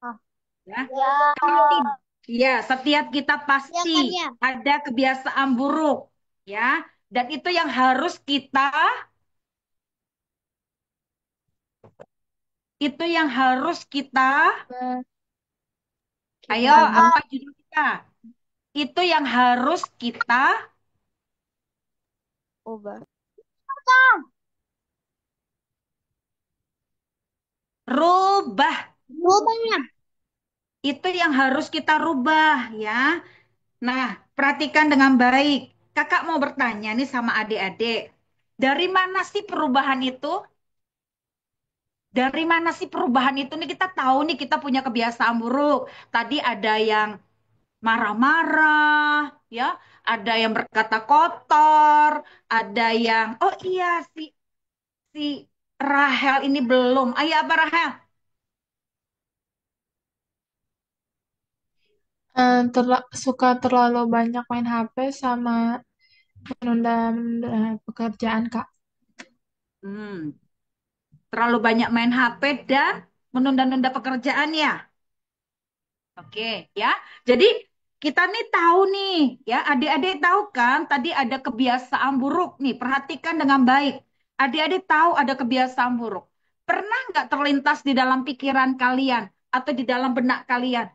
Speaker 1: Ah.
Speaker 2: Ya.
Speaker 1: Ya.
Speaker 2: Kalau tidak, ya, setiap kita
Speaker 1: Ya
Speaker 2: pasti
Speaker 1: Karya.
Speaker 2: ada kebiasaan buruk. Ya, dan itu yang harus kita, itu yang harus kita, ayo,
Speaker 7: Kita
Speaker 2: apa judul kita? Itu yang harus kita
Speaker 5: Ubah.
Speaker 2: rubah.
Speaker 1: Rubah.
Speaker 2: Itu yang harus kita rubah ya. Nah, perhatikan dengan baik. Kakak mau bertanya nih sama adik-adik. Dari mana sih perubahan itu? Dari mana sih perubahan itu nih kita tahu nih kita punya kebiasaan buruk. Tadi ada yang marah-marah, ya, ada yang berkata kotor, ada yang oh iya si Rahel ini belum. Ayo apa Rahel?
Speaker 7: suka terlalu banyak main HP sama menunda-nunda pekerjaan, Kak.
Speaker 2: Hmm, terlalu banyak main HP dan menunda-nunda pekerjaan ya. Oke, ya. Jadi kita nih tahu nih, ya, adik-adik tahu kan tadi ada kebiasaan buruk nih. Perhatikan dengan baik. Adik-adik tahu ada kebiasaan buruk. Pernah nggak terlintas di dalam pikiran kalian atau di dalam benak kalian?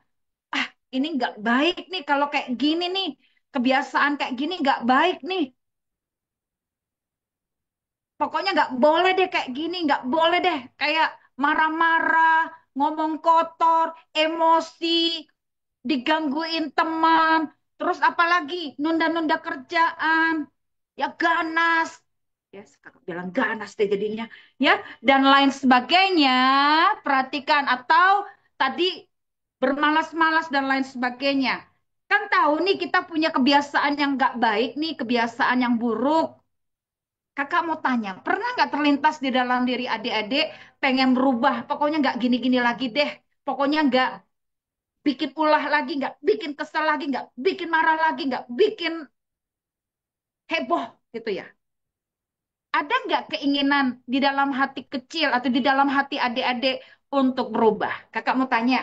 Speaker 2: Ah, ini nggak baik nih kalau kayak gini nih. Kebiasaan kayak gini nggak baik nih. Pokoknya nggak boleh deh kayak gini, nggak boleh deh kayak marah-marah, ngomong kotor, emosi, digangguin teman, terus apalagi nunda-nunda kerjaan, ya ganas, ya sekarang bilang ganas deh jadinya, ya dan lain sebagainya. Perhatikan atau tadi bermalas-malas dan lain sebagainya. Kan tahu nih kita punya kebiasaan yang nggak baik nih, kebiasaan yang buruk. Kakak mau tanya, pernah nggak terlintas di dalam diri adik-adik pengen berubah, pokoknya nggak gini-gini lagi deh, pokoknya nggak bikin ulah lagi, nggak bikin kesel lagi, nggak bikin marah lagi, nggak bikin heboh gitu ya. Ada nggak keinginan di dalam hati kecil atau di dalam hati adik-adik untuk berubah? Kakak mau tanya.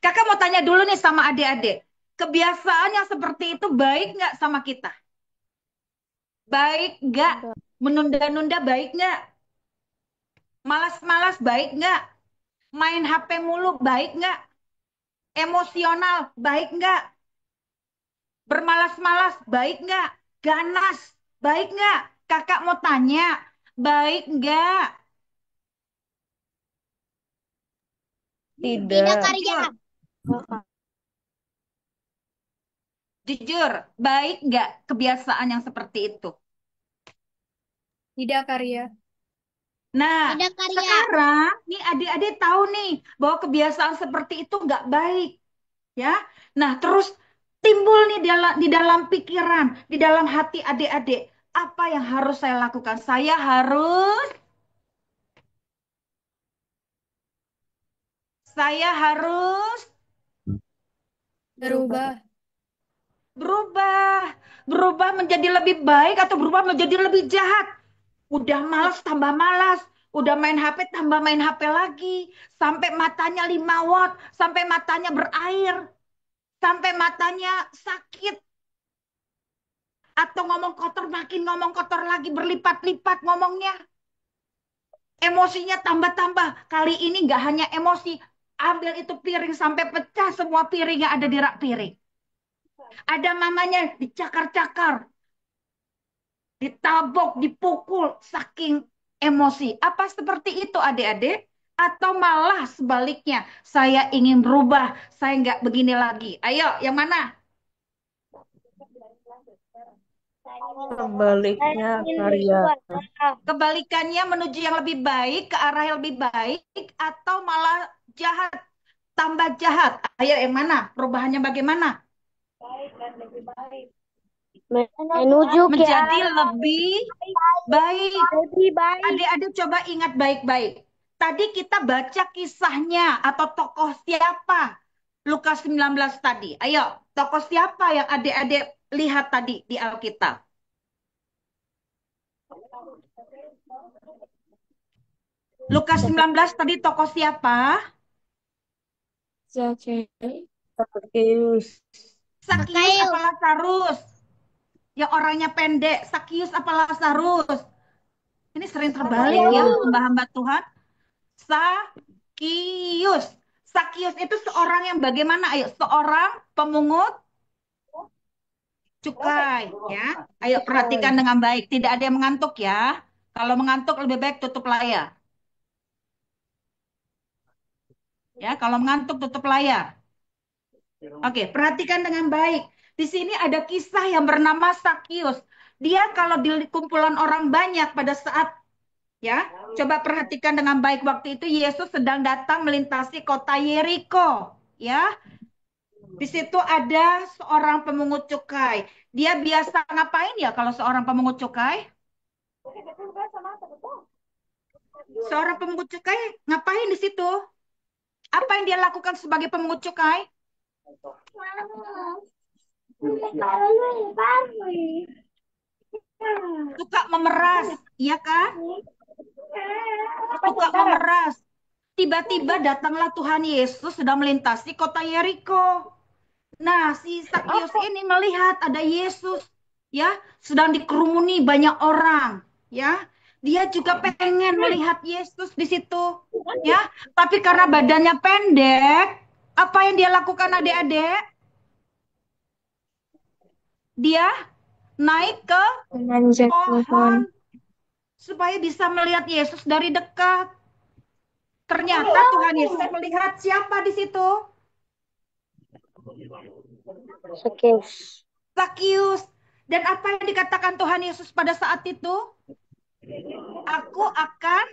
Speaker 2: Kakak mau tanya dulu nih sama adik-adik. Kebiasaan yang seperti itu baik nggak sama kita? Baik nggak?
Speaker 5: Enggak.
Speaker 2: Menunda-nunda baik nggak? Malas-malas baik nggak? Main HP mulu baik nggak? Emosional baik nggak? Bermalas-malas baik nggak? Ganas baik nggak? Kakak mau tanya, baik nggak?
Speaker 1: Tidak
Speaker 5: Tidak.
Speaker 1: Karya.
Speaker 2: Jujur,
Speaker 5: Enggak, Kak.
Speaker 2: jujur, baik nggak kebiasaan yang seperti itu?
Speaker 4: Tidak Karya.
Speaker 2: Nah,
Speaker 1: Tidak Karya.
Speaker 2: sekarang nih adik-adik tahu nih bahwa kebiasaan seperti itu nggak baik, ya. Nah, terus timbul nih di dalam pikiran, di dalam hati adik-adik, apa yang harus saya lakukan? Saya harus
Speaker 5: Berubah.
Speaker 4: Berubah.
Speaker 2: berubah, berubah menjadi lebih baik atau berubah menjadi lebih jahat. Udah malas tambah malas, udah main HP tambah main HP lagi, sampai matanya 5 watt, sampai matanya berair, sampai matanya sakit, atau ngomong kotor makin ngomong kotor lagi berlipat-lipat ngomongnya. Emosinya tambah-tambah. Kali ini nggak hanya emosi, Ambil itu piring sampai pecah semua piring yang ada di rak piring. Ada mamanya dicakar-cakar, ditabok, dipukul, saking emosi. Apa seperti itu adik-adik? Atau malah sebaliknya, saya ingin berubah, saya nggak begini lagi. Ayo, yang mana?
Speaker 5: Sebaliknya Karya.
Speaker 2: Kebalikannya menuju yang lebih baik, ke arah yang lebih baik, atau malah jahat, tambah jahat. Ayo, yang mana? Perubahannya bagaimana?
Speaker 1: Menuju ke
Speaker 2: Menjadi
Speaker 1: arah
Speaker 2: lebih baik.
Speaker 1: lebih baik.
Speaker 2: Adik-adik coba ingat baik-baik. Tadi kita baca kisahnya atau tokoh siapa? Lukas 19 tadi. Ayo, tokoh siapa yang adik-adik lihat tadi di Alkitab? Lukas 19 tadi tokoh siapa?
Speaker 7: Zakheus.
Speaker 5: Sakeus.
Speaker 2: Sakius apa Lazarus? Yang orangnya pendek, Sakius apa Lazarus? Ini sering terbalik ya, hamba-hamba Tuhan. Sakius. Sakius itu seorang yang bagaimana? Ayo, seorang pemungut cukai ya. Ayo perhatikan dengan baik, tidak ada yang mengantuk ya. Kalau mengantuk lebih baik tutup layar. Ya, kalau mengantuk tutup layar. Oke, perhatikan dengan baik. Di sini ada kisah yang bernama Sakius. Dia kalau di kumpulan orang banyak pada saat ya, coba perhatikan dengan baik waktu itu Yesus sedang datang melintasi kota Yeriko, ya. Di situ ada seorang pemungut cukai. Dia biasa ngapain ya kalau seorang pemungut cukai? Seorang pemungut cukai ngapain di situ? Apa yang dia lakukan sebagai pemungut cukai? Suka memeras, iya kan? Suka memeras. Tiba-tiba datanglah Tuhan Yesus sedang melintasi kota Yeriko. Nah, si Sakius ini melihat ada Yesus, ya, sedang dikerumuni banyak orang, ya. Dia juga pengen melihat Yesus di situ, ya. Tapi karena badannya pendek, apa yang dia lakukan adik-adik? Dia naik ke
Speaker 7: Memanjat pohon.
Speaker 2: pohon supaya bisa melihat Yesus dari dekat. Ternyata Tuhan Yesus melihat siapa di situ?
Speaker 1: Sakeus.
Speaker 2: Sakius. Dan apa yang dikatakan Tuhan Yesus pada saat itu? Aku akan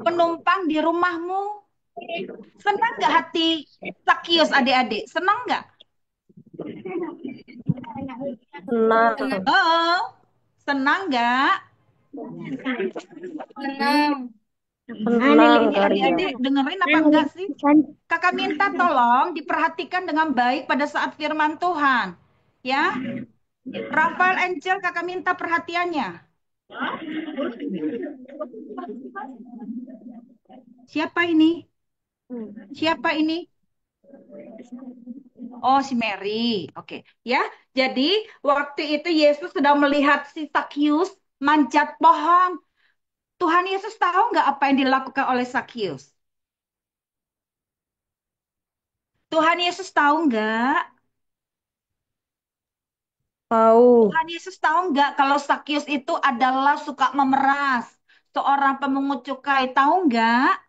Speaker 2: menumpang di rumahmu. Senang nggak hati Sakius adik-adik? Senang nggak?
Speaker 5: Senang.
Speaker 2: Oh, senang nggak?
Speaker 1: Senang.
Speaker 5: Senang
Speaker 2: Ini
Speaker 5: Karya.
Speaker 2: adik-adik dengerin apa enggak sih? Kakak minta tolong diperhatikan dengan baik pada saat firman Tuhan. Ya, Rafael Angel kakak minta perhatiannya. Siapa ini? Siapa ini? Oh, si Mary. Oke, ya. Jadi, waktu itu Yesus sedang melihat si Sakius manjat pohon. Tuhan Yesus tahu nggak apa yang dilakukan oleh Sakius? Tuhan Yesus tahu nggak?
Speaker 5: Tahu.
Speaker 2: Tuhan Yesus tahu nggak kalau Sakius itu adalah suka memeras, seorang pemungut cukai, tahu nggak?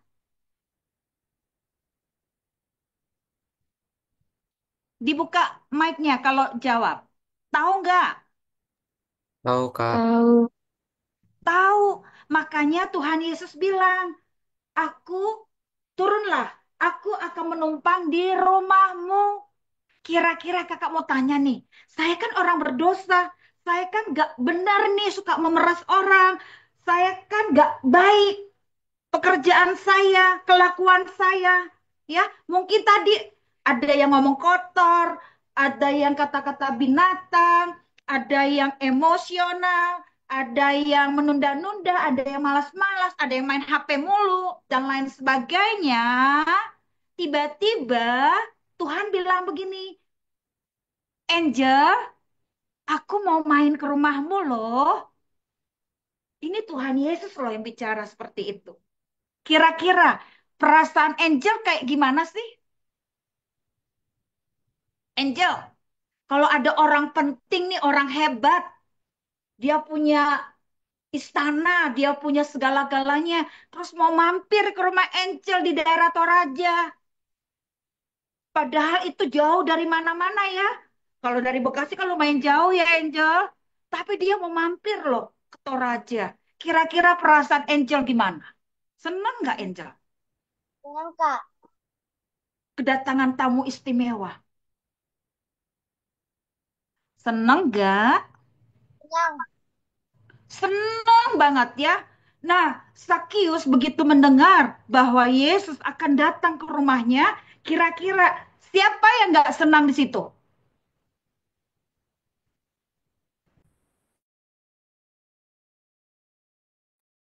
Speaker 2: Dibuka mic-nya kalau jawab. Tahu nggak?
Speaker 3: Tahu, Kak.
Speaker 7: Tahu.
Speaker 2: Tahu. Makanya Tuhan Yesus bilang, aku turunlah, aku akan menumpang di rumahmu. Kira-kira kakak mau tanya nih, saya kan orang berdosa, saya kan nggak benar nih suka memeras orang, saya kan nggak baik pekerjaan saya, kelakuan saya, ya mungkin tadi ada yang ngomong kotor, ada yang kata-kata binatang, ada yang emosional, ada yang menunda-nunda, ada yang malas-malas, ada yang main HP mulu, dan lain sebagainya. Tiba-tiba Tuhan bilang begini, Angel, aku mau main ke rumahmu loh. Ini Tuhan Yesus loh yang bicara seperti itu. Kira-kira Perasaan Angel kayak gimana sih? Angel, kalau ada orang penting nih, orang hebat, dia punya istana, dia punya segala-galanya, terus mau mampir ke rumah Angel di daerah Toraja. Padahal itu jauh dari mana-mana ya. Kalau dari Bekasi kan lumayan jauh ya Angel. Tapi dia mau mampir loh ke Toraja. Kira-kira perasaan Angel gimana? Seneng nggak Angel?
Speaker 1: Senang, Kak.
Speaker 2: Kedatangan tamu istimewa. Seneng nggak?
Speaker 1: Senang.
Speaker 2: Seneng banget ya. Nah, Sakius begitu mendengar bahwa Yesus akan datang ke rumahnya, kira-kira siapa yang nggak senang di situ?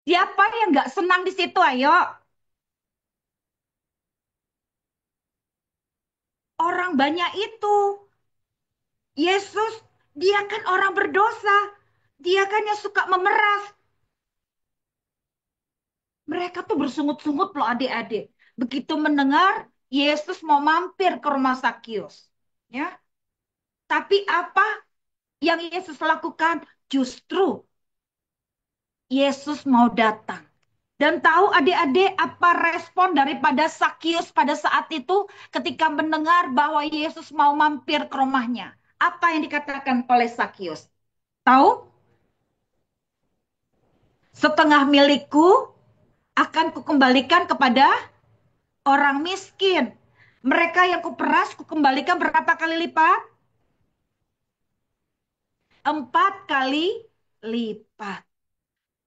Speaker 2: Siapa yang nggak senang di situ? Ayo. Orang banyak itu. Yesus, dia kan orang berdosa. Dia kan yang suka memeras. Mereka tuh bersungut-sungut loh adik-adik. Begitu mendengar Yesus mau mampir ke rumah Sakius. Ya. Tapi apa yang Yesus lakukan? Justru Yesus mau datang. Dan tahu adik-adik apa respon daripada Sakius pada saat itu ketika mendengar bahwa Yesus mau mampir ke rumahnya? Apa yang dikatakan oleh Sakius? Tahu? Setengah milikku akan kukembalikan kepada orang miskin. Mereka yang kuperas kukembalikan berapa kali lipat? 4 kali lipat.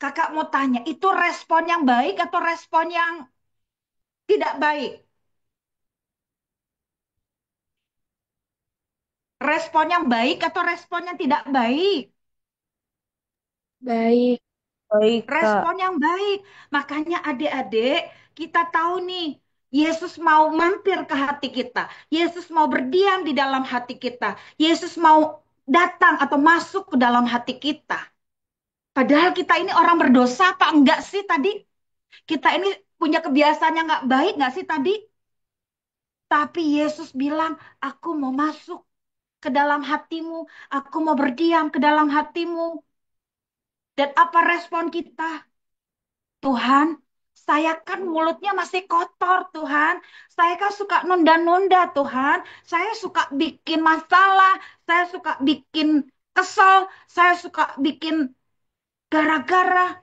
Speaker 2: Kakak mau tanya, itu respon yang baik atau respon yang tidak baik? Respon yang baik atau respon yang tidak baik?
Speaker 7: Baik.
Speaker 5: Baik, Kak.
Speaker 2: Respon yang baik. Makanya adik-adik, kita tahu nih, Yesus mau mampir ke hati kita. Yesus mau berdiam di dalam hati kita. Yesus mau datang atau masuk ke dalam hati kita. Padahal kita ini orang berdosa apa enggak sih tadi? Kita ini punya kebiasaan yang enggak baik enggak sih tadi? Tapi Yesus bilang, aku mau masuk ke dalam hatimu. Aku mau berdiam ke dalam hatimu. Dan apa respon kita? Tuhan, saya kan mulutnya masih kotor, Tuhan. Saya kan suka nunda-nunda, Tuhan. Saya suka bikin masalah. Saya suka bikin kesel. Saya suka bikin gara-gara.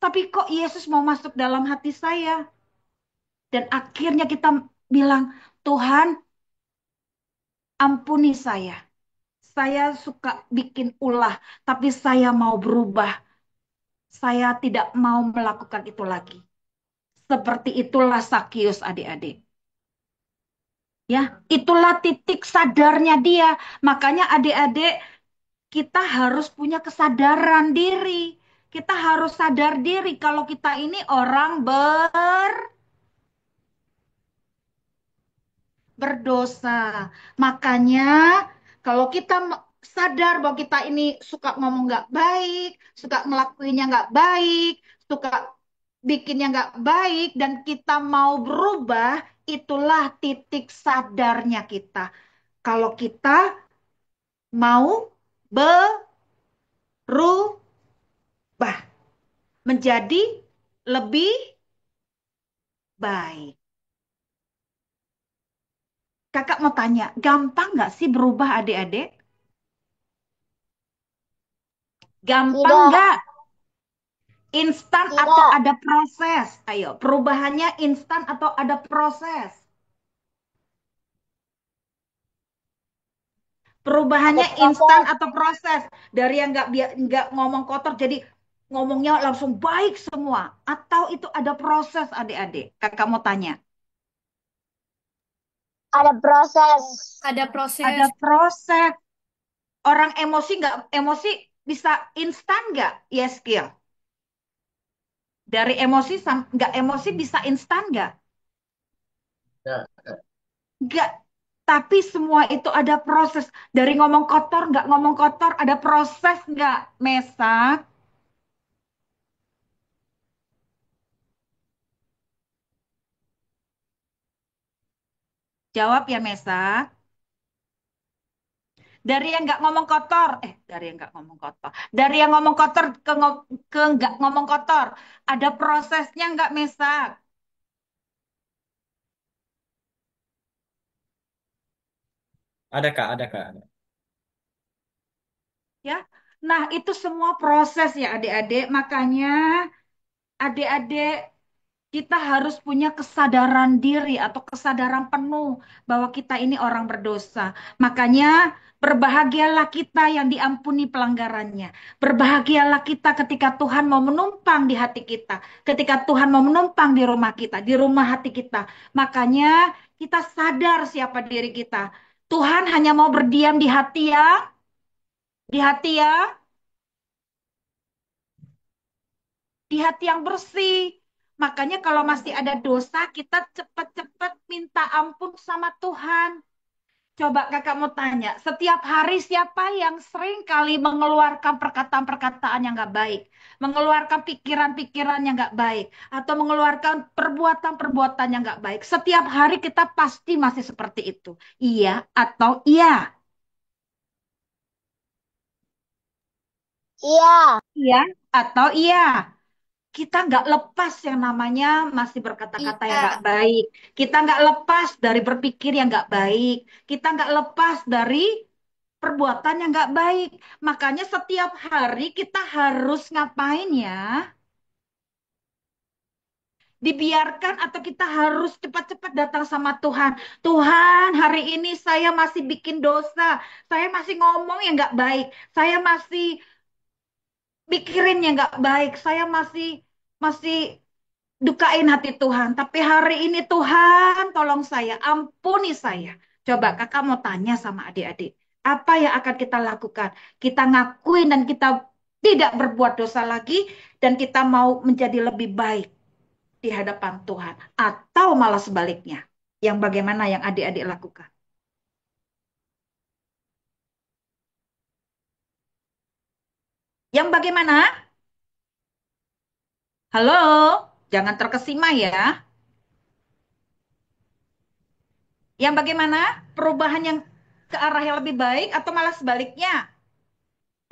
Speaker 2: Tapi kok Yesus mau masuk dalam hati saya? Dan akhirnya kita bilang, Tuhan, ampuni saya. Saya suka bikin ulah, tapi saya mau berubah. Saya tidak mau melakukan itu lagi. Seperti itulah Sakius adik-adik. Ya, itulah titik sadarnya dia. Makanya adik-adik kita harus punya kesadaran diri. Kita harus sadar diri kalau kita ini orang berdosa. Makanya kalau kita sadar bahwa kita ini suka ngomong nggak baik, suka ngelakuinnya nggak baik, suka bikinnya nggak baik, dan kita mau berubah, itulah titik sadarnya kita. Kalau kita mau berubah menjadi lebih baik. Kakak mau tanya, gampang nggak sih berubah adik-adik? Gampang
Speaker 1: Tidak.
Speaker 2: nggak? Instan
Speaker 1: Tidak.
Speaker 2: atau ada proses? Ayo, perubahannya instan atau ada proses? Perubahannya
Speaker 1: Ada proses.
Speaker 2: instan atau proses? Dari yang nggak ngomong kotor jadi ngomongnya langsung baik semua. Atau itu ada proses adik-adik? Kakak mau tanya.
Speaker 1: Ada proses.
Speaker 4: Ada proses.
Speaker 2: Ada proses. Orang emosi nggak emosi bisa instan nggak? Yes, skill. Dari emosi nggak emosi bisa instan nggak? Nggak. Tapi semua itu ada proses. Dari ngomong kotor nggak ngomong kotor ada proses nggak, Mesa? Jawab ya Mesa. Dari yang nggak ngomong kotor, dari yang nggak ngomong kotor, dari yang ngomong kotor ke nggak ngomong kotor, ada prosesnya nggak Mesa?
Speaker 6: Ada Kak, ada Kak. Ada.
Speaker 2: Ya, nah itu semua proses ya adik-adik. Makanya adik-adik kita harus punya kesadaran diri atau kesadaran penuh bahwa kita ini orang berdosa. Makanya berbahagialah kita yang diampuni pelanggarannya. Berbahagialah kita ketika Tuhan mau menumpang di hati kita. Ketika Tuhan mau menumpang di rumah kita, di rumah hati kita. Makanya kita sadar siapa diri kita. Tuhan hanya mau berdiam di hati ya, di hati ya, di hati yang bersih. Makanya kalau masih ada dosa, kita cepat-cepat minta ampun sama Tuhan. Coba kakak mau tanya, setiap hari siapa yang sering kali mengeluarkan perkataan-perkataan yang nggak baik, mengeluarkan pikiran-pikiran yang nggak baik, atau mengeluarkan perbuatan-perbuatan yang nggak baik? Setiap hari kita pasti masih seperti itu. Iya atau iya?
Speaker 1: Iya.
Speaker 2: Iya atau iya? Kita nggak lepas yang namanya masih berkata-kata yang
Speaker 1: Iya.
Speaker 2: nggak baik. Kita nggak lepas dari berpikir yang nggak baik. Kita nggak lepas dari perbuatan yang nggak baik. Makanya setiap hari kita harus ngapain ya? Dibiarkan atau kita harus cepat-cepat datang sama Tuhan. Tuhan, hari ini saya masih bikin dosa. Saya masih ngomong yang nggak baik. Saya masih mikirin yang nggak baik. Saya masih dukain hati Tuhan. Tapi hari ini Tuhan tolong saya, ampuni saya. Coba kakak mau tanya sama adik-adik. Apa yang akan kita lakukan? Kita ngakuin dan kita tidak berbuat dosa lagi. Dan kita mau menjadi lebih baik di hadapan Tuhan. Atau malah sebaliknya. Yang bagaimana yang adik-adik lakukan? Yang bagaimana? Halo? Jangan terkesima ya. Yang bagaimana? Perubahan yang ke arah yang lebih baik atau malah sebaliknya?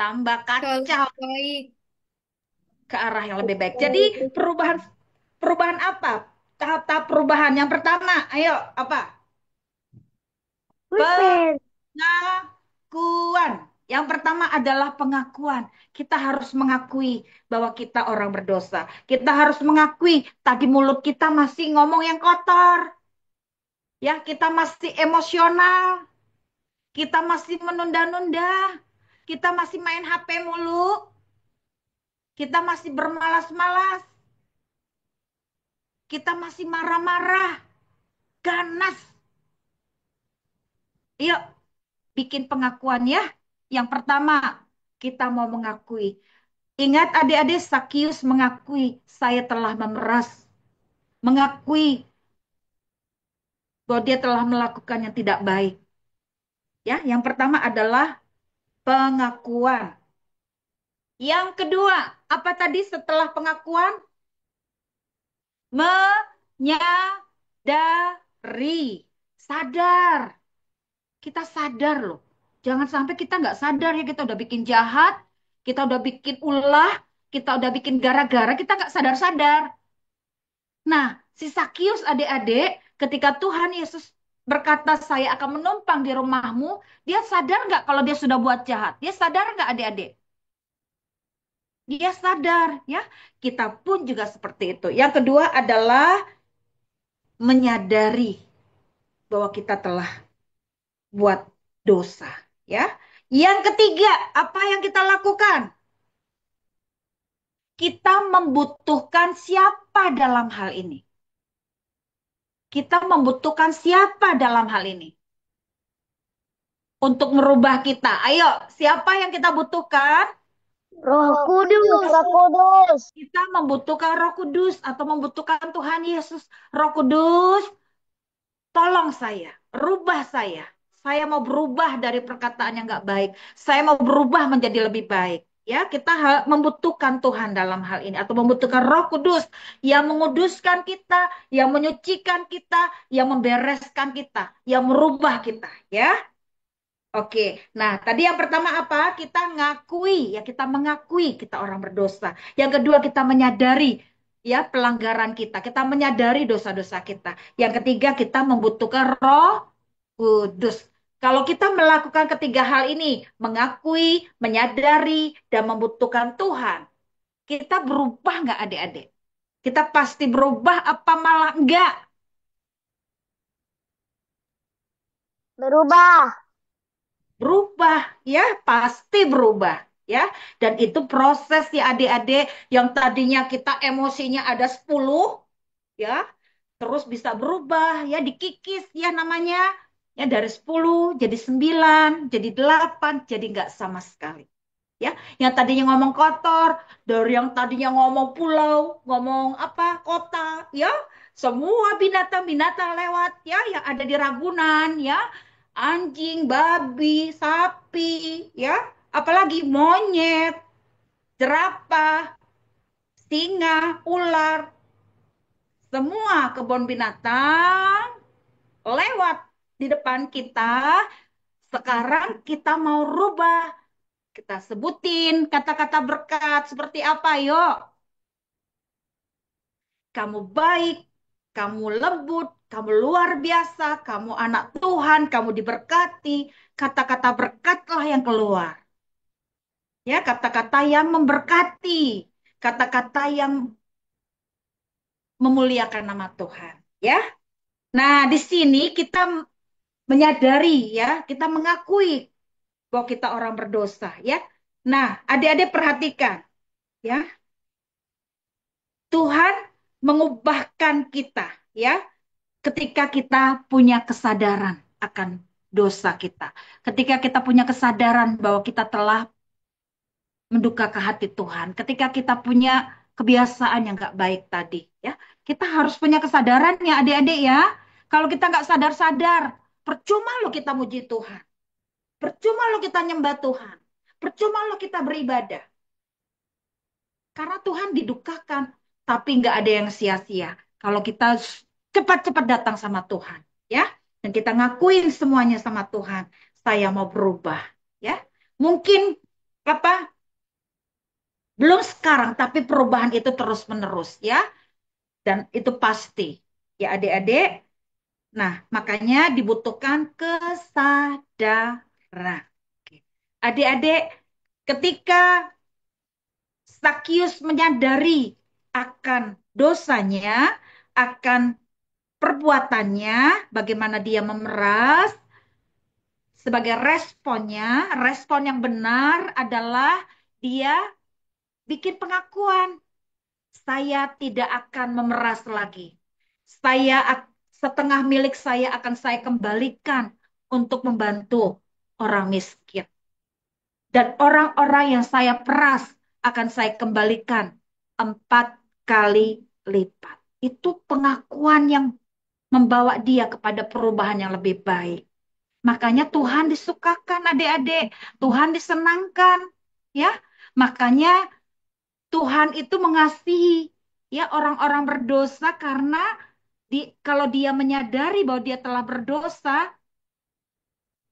Speaker 2: Tambah kacau
Speaker 7: Baik.
Speaker 2: ke arah yang lebih baik. Jadi perubahan perubahan apa? Tahap-tahap perubahan. Yang pertama, ayo apa?
Speaker 1: Pulpen.
Speaker 2: Pengakuan. Yang pertama adalah pengakuan. Kita harus mengakui bahwa kita orang berdosa. Kita harus mengakui tadi mulut kita masih ngomong yang kotor. Ya, kita masih emosional. Kita masih menunda-nunda. Kita masih main HP mulu. Kita masih bermalas-malas. Kita masih marah-marah, ganas. Yuk, bikin pengakuan ya. Yang pertama, kita mau mengakui. Ingat adik-adik, Sakius mengakui saya telah memeras. Mengakui bahwa dia telah melakukan yang tidak baik. Ya, yang pertama adalah pengakuan. Yang kedua, apa tadi setelah pengakuan? Menyadari. Sadar. Kita sadar loh. Jangan sampai kita nggak sadar ya kita udah bikin jahat, kita udah bikin ulah, kita udah bikin gara-gara, kita nggak sadar-sadar. Nah, si Sakius adik-adik, ketika Tuhan Yesus berkata saya akan menumpang di rumahmu, dia sadar nggak kalau dia sudah buat jahat? Dia sadar nggak adik-adik? Dia sadar ya. Kita pun juga seperti itu. Yang kedua adalah menyadari bahwa kita telah buat dosa, ya. Yang ketiga, apa yang kita lakukan? Kita membutuhkan siapa dalam hal ini? Kita membutuhkan siapa dalam hal ini? Untuk merubah kita. Ayo, siapa yang kita butuhkan?
Speaker 1: Roh Kudus. Roh Kudus.
Speaker 2: Kita membutuhkan Roh Kudus atau membutuhkan Tuhan Yesus. Roh Kudus, tolong saya, rubah saya. Saya mau berubah dari perkataan yang nggak baik. Saya mau berubah menjadi lebih baik. Ya, kita membutuhkan Tuhan dalam hal ini atau membutuhkan Roh Kudus yang menguduskan kita, yang menyucikan kita, yang membereskan kita, yang merubah kita, ya. Oke. Nah, tadi yang pertama apa? Kita ngakui, ya kita mengakui kita orang berdosa. Yang kedua kita menyadari ya pelanggaran kita. Kita menyadari dosa-dosa kita. Yang ketiga kita membutuhkan Roh Kudus. Kalau kita melakukan ketiga hal ini, mengakui, menyadari, dan membutuhkan Tuhan, kita berubah nggak adik-adik? Kita pasti berubah apa malah enggak?
Speaker 1: Berubah.
Speaker 2: Berubah, ya pasti berubah. Ya, dan itu proses ya adik-adik yang tadinya kita emosinya ada 10, ya, terus bisa berubah, ya dikikis ya namanya. Ya dari 10 jadi 9, jadi 8, jadi nggak sama sekali. Ya, yang tadinya ngomong kotor, dari yang tadinya ngomong pulau, ngomong apa kota, ya, semua binatang-binatang lewat, ya, yang ada di Ragunan, ya, anjing, babi, sapi, ya, apalagi monyet, jerapah, singa, ular, semua kebun binatang lewat di depan kita. Sekarang kita mau rubah. Kita sebutin kata-kata berkat seperti apa, yuk. Kamu baik, kamu lembut, kamu luar biasa, kamu anak Tuhan, kamu diberkati. Kata-kata berkatlah yang keluar. Ya, kata-kata yang memberkati, kata-kata yang memuliakan nama Tuhan, ya. Nah, di sini kita menyadari ya, kita mengakui bahwa kita orang berdosa, ya. Nah, adik-adik perhatikan, ya. Tuhan mengubahkan kita, ya, ketika kita punya kesadaran akan dosa kita. Ketika kita punya kesadaran bahwa kita telah menduka ke hati Tuhan. Ketika kita punya kebiasaan yang nggak baik tadi, ya, kita harus punya kesadarannya, adik-adik ya. Kalau kita nggak sadar-sadar, percuma lo kita muji Tuhan. Percuma lo kita nyembah Tuhan. Percuma lo kita beribadah. Karena Tuhan didukakan, tapi nggak ada yang sia-sia. Kalau kita cepat-cepat datang sama Tuhan, ya, dan kita ngakuin semuanya sama Tuhan, saya mau berubah, ya. Mungkin apa? Belum sekarang, tapi perubahan itu terus-menerus, ya, dan itu pasti, ya adik-adik. Nah, makanya dibutuhkan kesadaran. Oke. Adik-adik, ketika Sakius menyadari akan dosanya, akan perbuatannya, bagaimana dia memeras, sebagai responnya, respon yang benar adalah dia bikin pengakuan. Saya tidak akan memeras lagi. Setengah milik saya akan saya kembalikan untuk membantu orang miskin. Dan orang-orang yang saya peras akan saya kembalikan 4 kali lipat. Itu pengakuan yang membawa dia kepada perubahan yang lebih baik. Makanya Tuhan disukakan adik-adik, Tuhan disenangkan, ya. Makanya Tuhan itu mengasihi ya orang-orang berdosa karena kalau dia menyadari bahwa dia telah berdosa,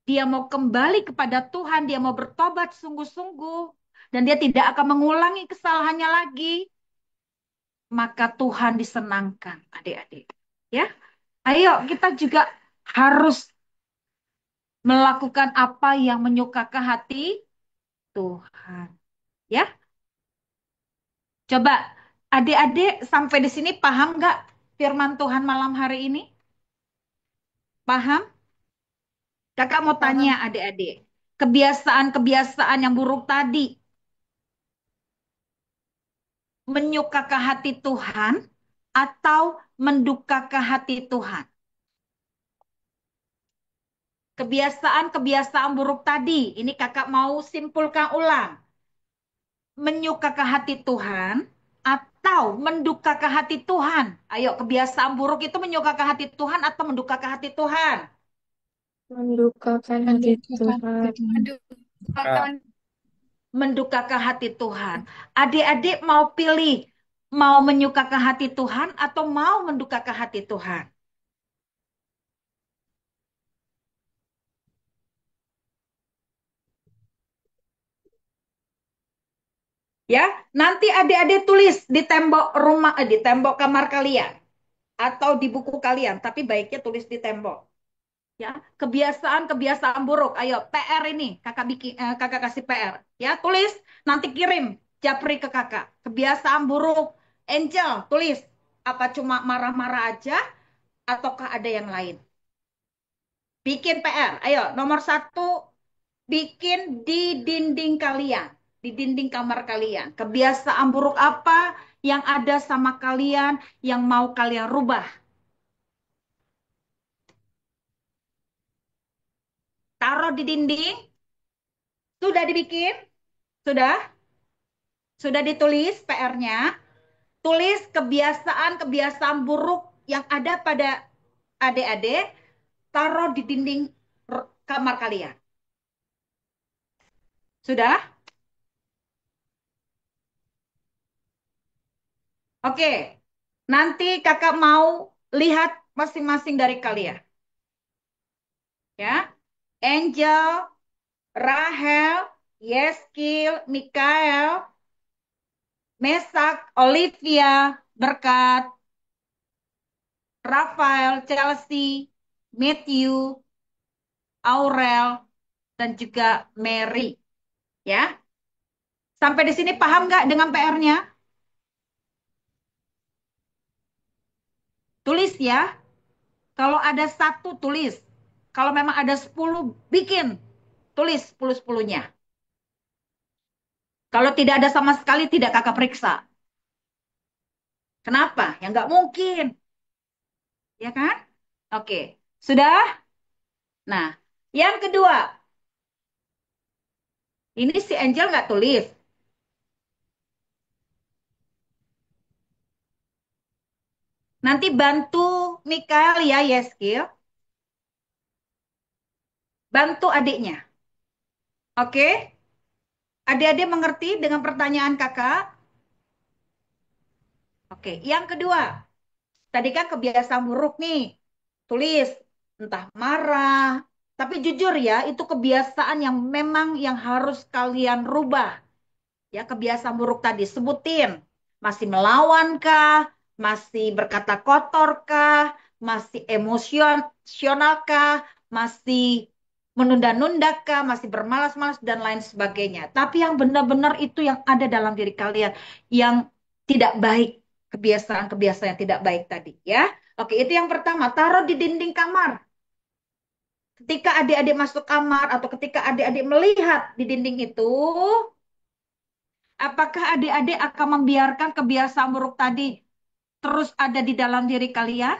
Speaker 2: dia mau kembali kepada Tuhan, dia mau bertobat sungguh-sungguh, dan dia tidak akan mengulangi kesalahannya lagi, maka Tuhan disenangkan, adik-adik. Ya, ayo kita juga harus melakukan apa yang menyukakan hati Tuhan. Ya, coba adik-adik sampai di sini paham nggak firman Tuhan malam hari ini? Paham? Kakak mau tanya adik-adik. Kebiasaan-kebiasaan yang buruk tadi menyukakan hati Tuhan atau mendukakan hati Tuhan? Kebiasaan-kebiasaan buruk tadi, ini kakak mau simpulkan ulang. Menyukakan hati Tuhan atau mendukakan hati Tuhan? Ayo, kebiasaan buruk itu menyukakan hati Tuhan atau mendukakan hati Tuhan?
Speaker 7: Mendukakan hati Tuhan.
Speaker 6: Kak,
Speaker 2: mendukakah hati Tuhan? Adik-adik mau pilih, mau menyukakan hati Tuhan atau mau mendukakah hati Tuhan? Ya, nanti adik-adik tulis di tembok rumah, di tembok kamar kalian atau di buku kalian, tapi baiknya tulis di tembok. Ya, kebiasaan-kebiasaan buruk. Ayo, PR ini kakak bikin, kakak kasih PR. Ya, tulis, nanti kirim Japri ke kakak. Kebiasaan buruk, Angel, tulis. Apa cuma marah-marah aja, ataukah ada yang lain? Bikin PR. Ayo, nomor satu, bikin di dinding kalian, di dinding kamar kalian. Kebiasaan buruk apa yang ada sama kalian, yang mau kalian rubah? Taruh di dinding. Sudah dibikin? Sudah? Sudah ditulis PR-nya? Tulis kebiasaan-kebiasaan buruk yang ada pada adik-adik, taruh di dinding kamar kalian. Sudah? Oke. Nanti kakak mau lihat masing-masing dari kalian. Ya. Angel, Rahel, Yeskil, Mikael, Mesak, Olivia, Berkat, Rafael, Chelsea, Matthew, Aurel, dan juga Mary. Ya. Sampai di sini paham nggak dengan PR-nya? Tulis ya. Kalau ada satu, tulis. Kalau memang ada 10, bikin. Tulis 10-10-nya. Kalau tidak ada sama sekali, tidak kakak periksa. Kenapa? Ya nggak mungkin. Ya kan? Oke. Sudah? Nah, yang kedua. Ini si Angel nggak tulis. Nanti bantu Mikael ya, Yeskil. Bantu adiknya. Oke? Adik-adik mengerti dengan pertanyaan kakak? Oke. Yang kedua. Tadi kan kebiasaan buruk nih. Tulis. Entah marah. Tapi jujur ya, itu kebiasaan yang memang yang harus kalian rubah. Ya, kebiasaan buruk tadi. Sebutin. Masih melawan kah? Masih berkata kotor kah? Masih emosional kah? Masih menunda-nunda kah? Masih bermalas-malas dan lain sebagainya. Tapi yang benar-benar itu yang ada dalam diri kalian. Yang tidak baik. Kebiasaan-kebiasaan yang tidak baik tadi. Ya. Oke, itu yang pertama. Taruh di dinding kamar. Ketika adik-adik masuk kamar atau ketika adik-adik melihat di dinding itu, apakah adik-adik akan membiarkan kebiasaan buruk tadi terus ada di dalam diri kalian?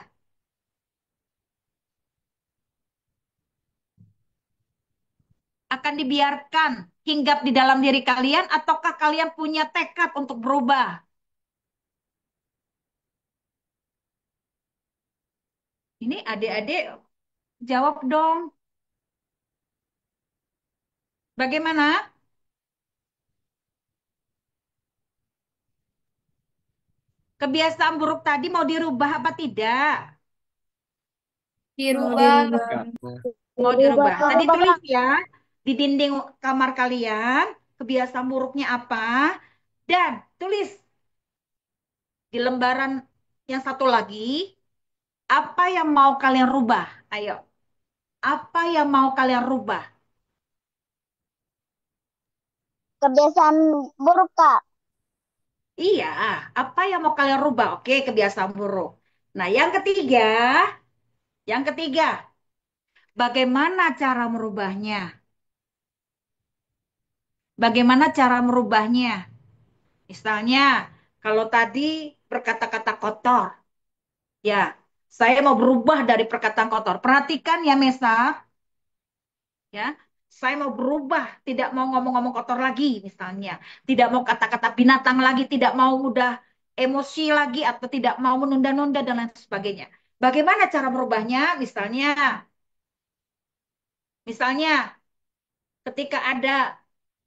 Speaker 2: Akan dibiarkan hinggap di dalam diri kalian ataukah kalian punya tekad untuk berubah? Ini adik-adik jawab dong. Bagaimana? Kebiasaan buruk tadi mau dirubah apa tidak?
Speaker 7: Dirubah.
Speaker 2: Mau dirubah. Tadi
Speaker 1: Dirubah.
Speaker 2: tulis ya di dinding kamar kalian kebiasaan buruknya apa dan tulis di lembaran yang satu lagi apa yang mau kalian rubah. Ayo, apa yang mau kalian rubah?
Speaker 1: Kebiasaan buruk, Kak.
Speaker 2: Iya, apa yang mau kalian rubah? Oke, kebiasaan buruk. Nah, yang ketiga, bagaimana cara merubahnya? Bagaimana cara merubahnya? Misalnya, kalau tadi berkata-kata kotor, ya, saya mau berubah dari perkataan kotor. Perhatikan ya, Mesa, ya. Saya mau berubah, tidak mau ngomong-ngomong kotor lagi, misalnya. Tidak mau kata-kata binatang lagi, tidak mau mudah emosi lagi, atau tidak mau menunda-nunda, dan lain sebagainya. Bagaimana cara merubahnya? Misalnya ketika ada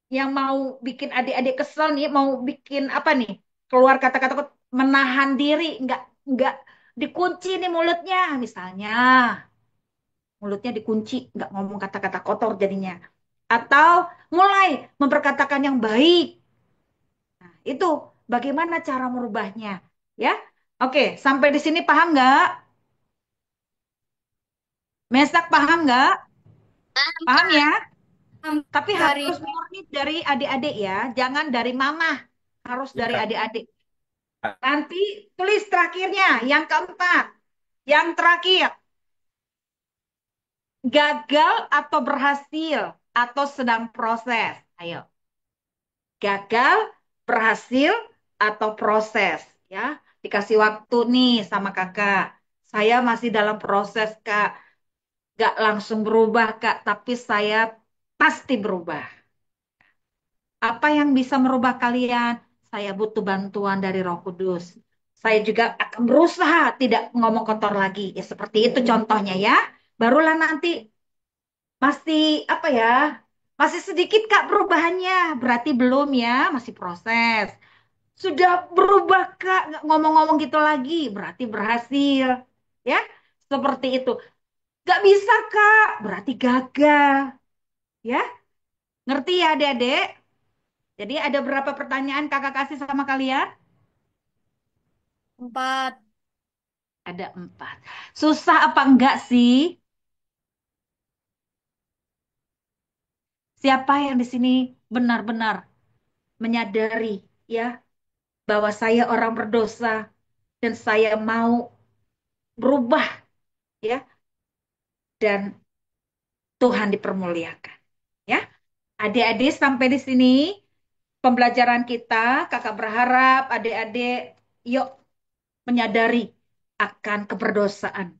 Speaker 2: yang mau bikin adik-adik kesel nih, mau bikin apa nih? Keluar kata-kata menahan diri, nggak dikunci nih mulutnya, misalnya mulutnya dikunci, nggak ngomong kata-kata kotor jadinya. Atau mulai memperkatakan yang baik. Nah, itu bagaimana cara merubahnya, ya? Oke, sampai di sini paham nggak? Mesak paham nggak? Paham ya? Tapi
Speaker 1: Kari.
Speaker 2: harus murni dari adik-adik ya, jangan dari mama, harus
Speaker 6: Iya
Speaker 2: dari
Speaker 6: Kak.
Speaker 2: adik-adik. Nanti tulis terakhirnya, yang keempat, yang terakhir, gagal atau berhasil atau sedang proses. Ayo, gagal, berhasil atau proses, ya. Dikasih waktu nih sama kakak. Saya masih dalam proses, Kak. Gak langsung berubah, Kak, tapi saya pasti berubah. Apa yang bisa merubah kalian? Saya butuh bantuan dari Roh Kudus. Saya juga akan berusaha tidak ngomong kotor lagi. Ya seperti itu contohnya ya. Barulah nanti masih apa ya? Masih sedikit Kak perubahannya. Berarti belum ya, masih proses. Sudah berubah Kak, nggak ngomong-ngomong gitu lagi. Berarti berhasil. Ya, seperti itu. Gak bisa Kak, berarti gagal. Ya, ngerti ya adik-adik? Jadi ada berapa pertanyaan kakak kasih sama kalian?
Speaker 1: 4.
Speaker 2: Ada 4. Susah apa enggak sih? Siapa yang di sini benar-benar menyadari ya bahwa saya orang berdosa dan saya mau berubah ya dan Tuhan dipermuliakan ya. Adik-adik sampai di sini pembelajaran kita, kakak berharap adik-adik yuk menyadari akan keberdosaan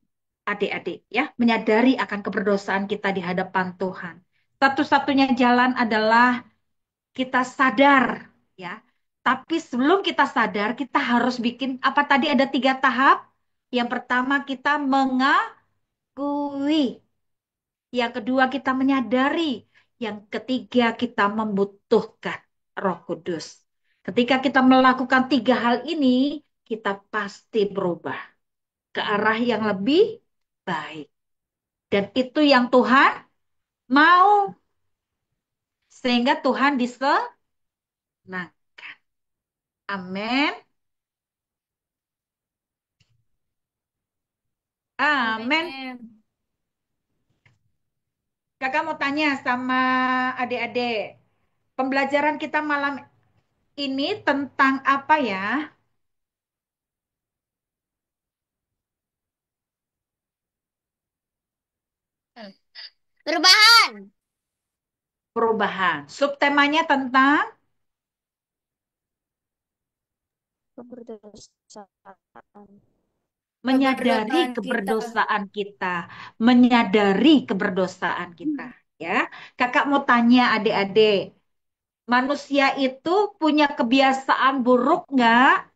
Speaker 2: adik-adik ya, menyadari akan keberdosaan kita di hadapan Tuhan. Satu-satunya jalan adalah kita sadar ya. Tapi sebelum kita sadar, kita harus bikin apa tadi ada 3 tahap. Yang pertama kita mengakui, yang kedua kita menyadari, yang ketiga kita membutuhkan Roh Kudus. Ketika kita melakukan 3 hal ini, kita pasti berubah ke arah yang lebih baik. Dan itu yang Tuhan mau. Sehingga Tuhan disenangkan. Amin. Amin.
Speaker 1: Amin.
Speaker 2: Kakak mau tanya sama adik-adik. Pembelajaran kita malam ini tentang apa ya?
Speaker 1: Perubahan.
Speaker 2: Perubahan. Subtemanya tentang
Speaker 5: Keberdosaan.
Speaker 2: menyadari
Speaker 1: Keberdosaan kita.
Speaker 2: keberdosaan kita. Menyadari keberdosaan kita. Ya, kakak mau tanya adik-adik. Manusia itu punya kebiasaan buruk nggak?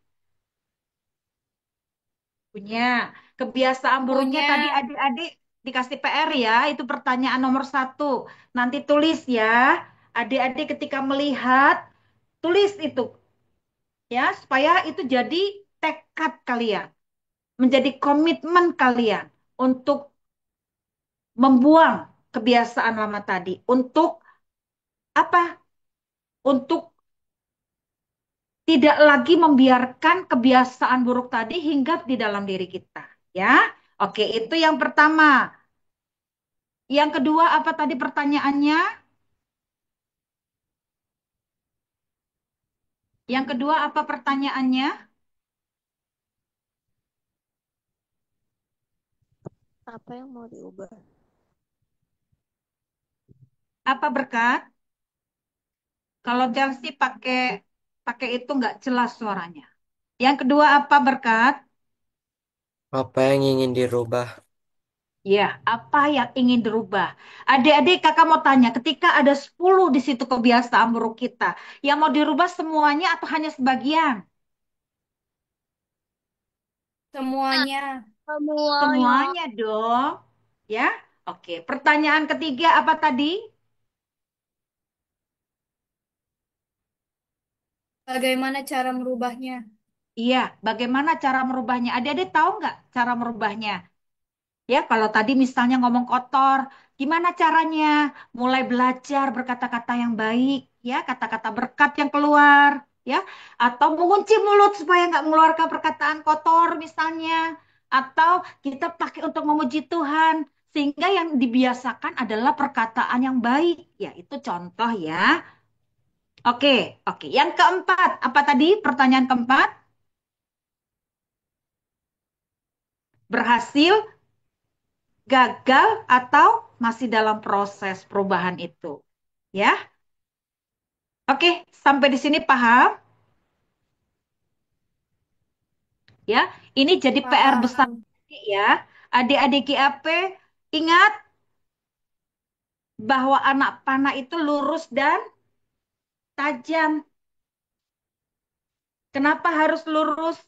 Speaker 2: Punya. Kebiasaan buruknya
Speaker 1: Punya.
Speaker 2: tadi adik-adik dikasih PR ya. Itu pertanyaan nomor 1. Nanti tulis ya. Adik-adik ketika melihat, tulis itu. Ya, supaya itu jadi tekad kalian. Menjadi komitmen kalian untuk membuang kebiasaan lama tadi. Untuk apa? Untuk tidak lagi membiarkan kebiasaan buruk tadi hinggap di dalam diri kita. Ya, oke, itu yang pertama. Yang kedua, apa tadi pertanyaannya? Yang kedua, apa pertanyaannya?
Speaker 5: Apa yang mau diubah?
Speaker 2: Apa berkat? Kalau Chelsea pakai pakai itu nggak jelas suaranya. Yang kedua, apa berkat?
Speaker 3: Apa yang ingin dirubah?
Speaker 2: Ya, apa yang ingin dirubah? Adik-adik, kakak mau tanya, ketika ada 10 di situ kebiasaan buruk kita, yang mau dirubah semuanya atau hanya sebagian?
Speaker 1: Semuanya.
Speaker 7: Semuanya.
Speaker 2: Semuanya dong. Ya, oke. Pertanyaan ketiga apa tadi?
Speaker 4: Bagaimana cara merubahnya?
Speaker 2: Iya, bagaimana cara merubahnya? Adik-adik tahu nggak cara merubahnya? Ya, kalau tadi misalnya ngomong kotor, gimana caranya? Mulai belajar berkata-kata yang baik, ya, kata-kata berkat yang keluar, ya, atau mengunci mulut supaya nggak mengeluarkan perkataan kotor misalnya, atau kita pakai untuk memuji Tuhan, sehingga yang dibiasakan adalah perkataan yang baik, ya, itu contoh ya. Oke, oke. Yang keempat, apa tadi? Pertanyaan keempat, berhasil, gagal, atau masih dalam proses perubahan itu? Ya, oke, sampai di sini paham? Ya, ini jadi PR besar
Speaker 4: Paham.
Speaker 2: ya. Adik-adik GAP, ingat bahwa anak panah itu lurus dan tajam. Kenapa harus lurus?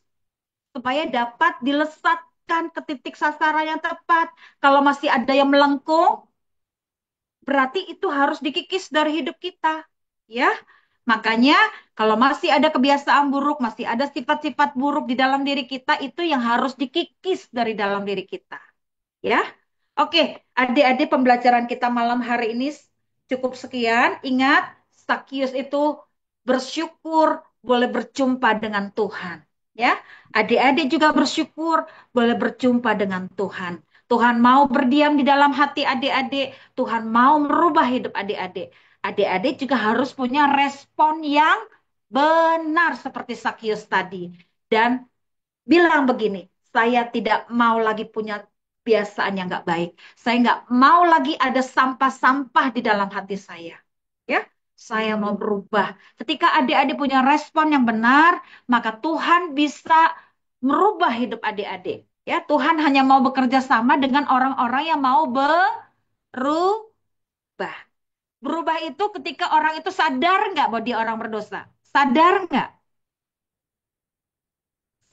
Speaker 2: Supaya dapat dilesatkan ke titik sasaran yang tepat. Kalau masih ada yang melengkung, berarti itu harus dikikis dari hidup kita. Ya, makanya kalau masih ada kebiasaan buruk, masih ada sifat-sifat buruk di dalam diri kita, itu yang harus dikikis dari dalam diri kita. Ya, oke, adik-adik pembelajaran kita malam hari ini cukup sekian. Ingat, Sakius itu bersyukur boleh berjumpa dengan Tuhan. Ya, adik-adik juga bersyukur boleh berjumpa dengan Tuhan. Tuhan mau berdiam di dalam hati adik-adik. Tuhan mau merubah hidup adik-adik. Adik-adik juga harus punya respon yang benar seperti Sakius tadi. Dan bilang begini, saya tidak mau lagi punya kebiasaan yang nggak baik. Saya nggak mau lagi ada sampah-sampah di dalam hati saya. Ya, saya mau berubah. Ketika adik-adik punya respon yang benar, maka Tuhan bisa merubah hidup adik-adik. Ya, Tuhan hanya mau bekerja sama dengan orang-orang yang mau berubah. Berubah itu ketika orang itu sadar nggak bahwa dia orang berdosa. Sadar nggak?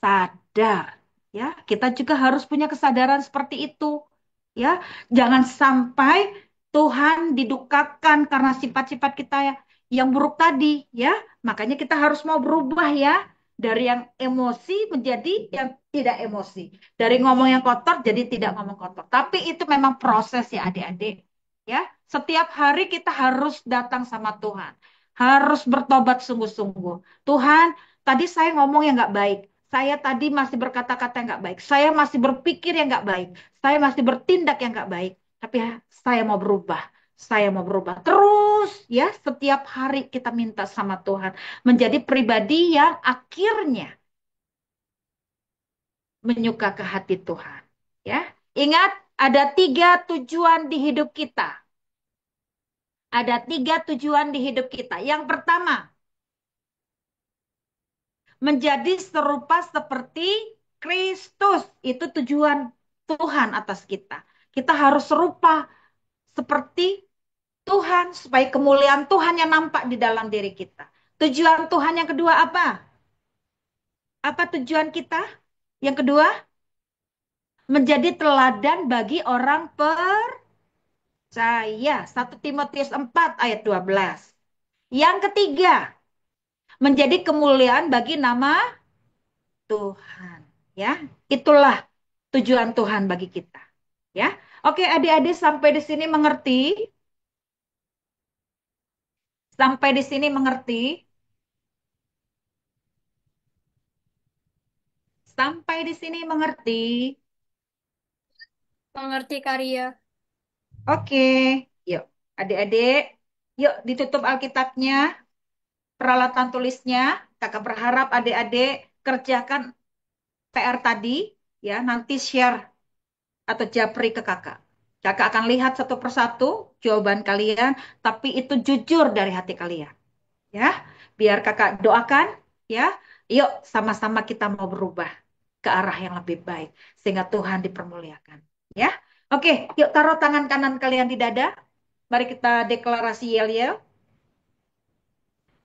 Speaker 2: Sadar. Ya, kita juga harus punya kesadaran seperti itu. Ya, jangan sampai Tuhan didukakan karena sifat-sifat kita yang buruk tadi, ya. Makanya kita harus mau berubah ya, dari yang emosi menjadi yang tidak emosi. Dari ngomong yang kotor jadi tidak ngomong kotor. Tapi itu memang proses ya adik-adik. Ya, setiap hari kita harus datang sama Tuhan. Harus bertobat sungguh-sungguh. Tuhan, tadi saya ngomong yang nggak baik. Saya tadi masih berkata-kata yang nggak baik. Saya masih berpikir yang nggak baik. Saya masih bertindak yang nggak baik. Tapi ya, saya mau berubah. Saya mau berubah. Terus ya, setiap hari kita minta sama Tuhan. Menjadi pribadi yang akhirnya menyuka ke hati Tuhan. Ya, ingat ada 3 tujuan di hidup kita. Ada 3 tujuan di hidup kita. Yang pertama, menjadi serupa seperti Kristus. Itu tujuan Tuhan atas kita. Kita harus serupa seperti Tuhan supaya kemuliaan Tuhan yang nampak di dalam diri kita. Tujuan Tuhan yang kedua apa? Apa tujuan kita? Yang kedua, menjadi teladan bagi orang percaya. 1 Timotius 4 ayat 12. Yang ketiga, menjadi kemuliaan bagi nama Tuhan. Ya, itulah tujuan Tuhan bagi kita. Ya, oke adik-adik sampai di sini mengerti? Sampai di sini mengerti? Sampai di sini mengerti?
Speaker 4: Mengerti Karya.
Speaker 2: Oke, yuk adik-adik, yuk ditutup Alkitabnya, peralatan tulisnya. Kakak berharap adik-adik kerjakan PR tadi, ya nanti share atau japri ke kakak. Kakak akan lihat satu persatu jawaban kalian, tapi itu jujur dari hati kalian. Ya, biar kakak doakan, ya. Yuk sama-sama kita mau berubah ke arah yang lebih baik, sehingga Tuhan dipermuliakan. Ya, oke, yuk taruh tangan kanan kalian di dada. Mari kita deklarasi yel-yel.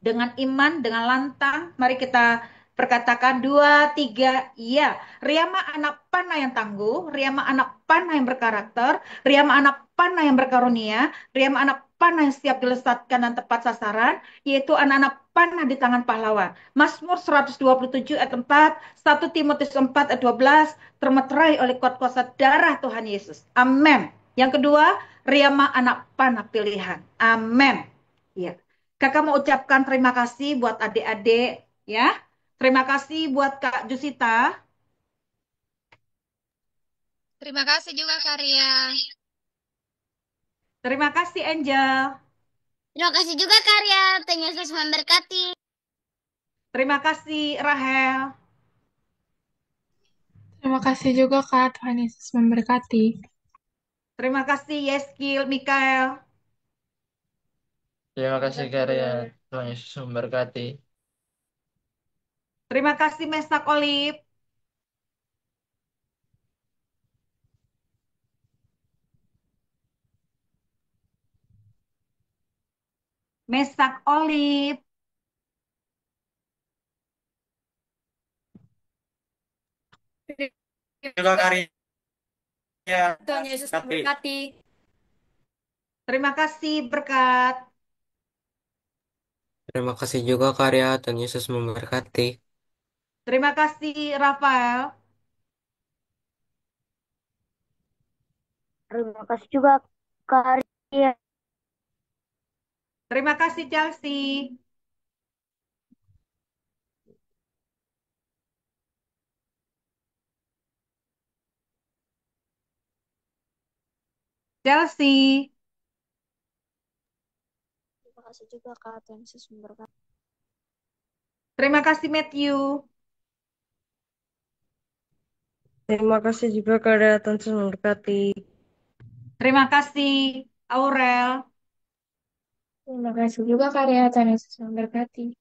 Speaker 2: Dengan iman, dengan lantang, mari kita Perkatakan dua, tiga, iya. Riama anak panah yang tangguh, Riama anak panah yang berkarakter, Riama anak panah yang berkarunia, Riama anak panah yang siap dilesatkan dan tepat sasaran, yaitu anak-anak panah di tangan pahlawan. Mazmur 127 ayat 4, 1 Timotius 4 ayat 12, termeterai oleh kuat kuasa darah Tuhan Yesus. Amin. Yang kedua, Riama anak panah pilihan. Amin. Ya. Kakak mau ucapkan terima kasih buat adik-adik, ya. Terima kasih buat Kak Jusita.
Speaker 8: Terima kasih juga Karya.
Speaker 2: Terima kasih Angel.
Speaker 1: Terima kasih juga Karya. Tuhan Yesus memberkati.
Speaker 2: Terima kasih Rahel.
Speaker 7: Terima kasih juga Kak, Tuhan Yesus memberkati.
Speaker 2: Terima kasih Yeskil, Mikael.
Speaker 9: Terima kasih Karya. Tuhan Yesus memberkati.
Speaker 2: Terima kasih Mesak Olip. Mesak Olip.
Speaker 6: Juga Karya.
Speaker 8: Tuhan Yesus
Speaker 6: Tapi
Speaker 8: memberkati.
Speaker 2: Terima kasih Berkat.
Speaker 3: Terima kasih juga Karya. Tuhan Yesus memberkati.
Speaker 2: Terima kasih Rafael.
Speaker 1: Terima kasih juga Karya.
Speaker 2: Terima kasih Chelsea. Chelsea.
Speaker 5: Terima kasih juga Kak, Tuhan Yesus memberkati.
Speaker 2: Terima kasih Matthew.
Speaker 10: Terima kasih juga Karya. Tuhan Yesus memberkati.
Speaker 2: Terima kasih Aurel.
Speaker 7: Terima kasih juga Karya, Tuhan Yesus memberkati.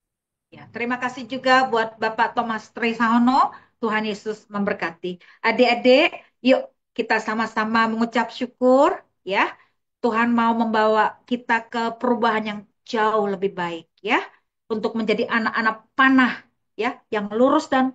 Speaker 2: Ya, terima kasih juga buat Bapak Thomas Tresahono. Tuhan Yesus memberkati. Adik-adik, yuk kita sama-sama mengucap syukur ya. Tuhan mau membawa kita ke perubahan yang jauh lebih baik ya. Untuk menjadi anak-anak panah ya, yang lurus dan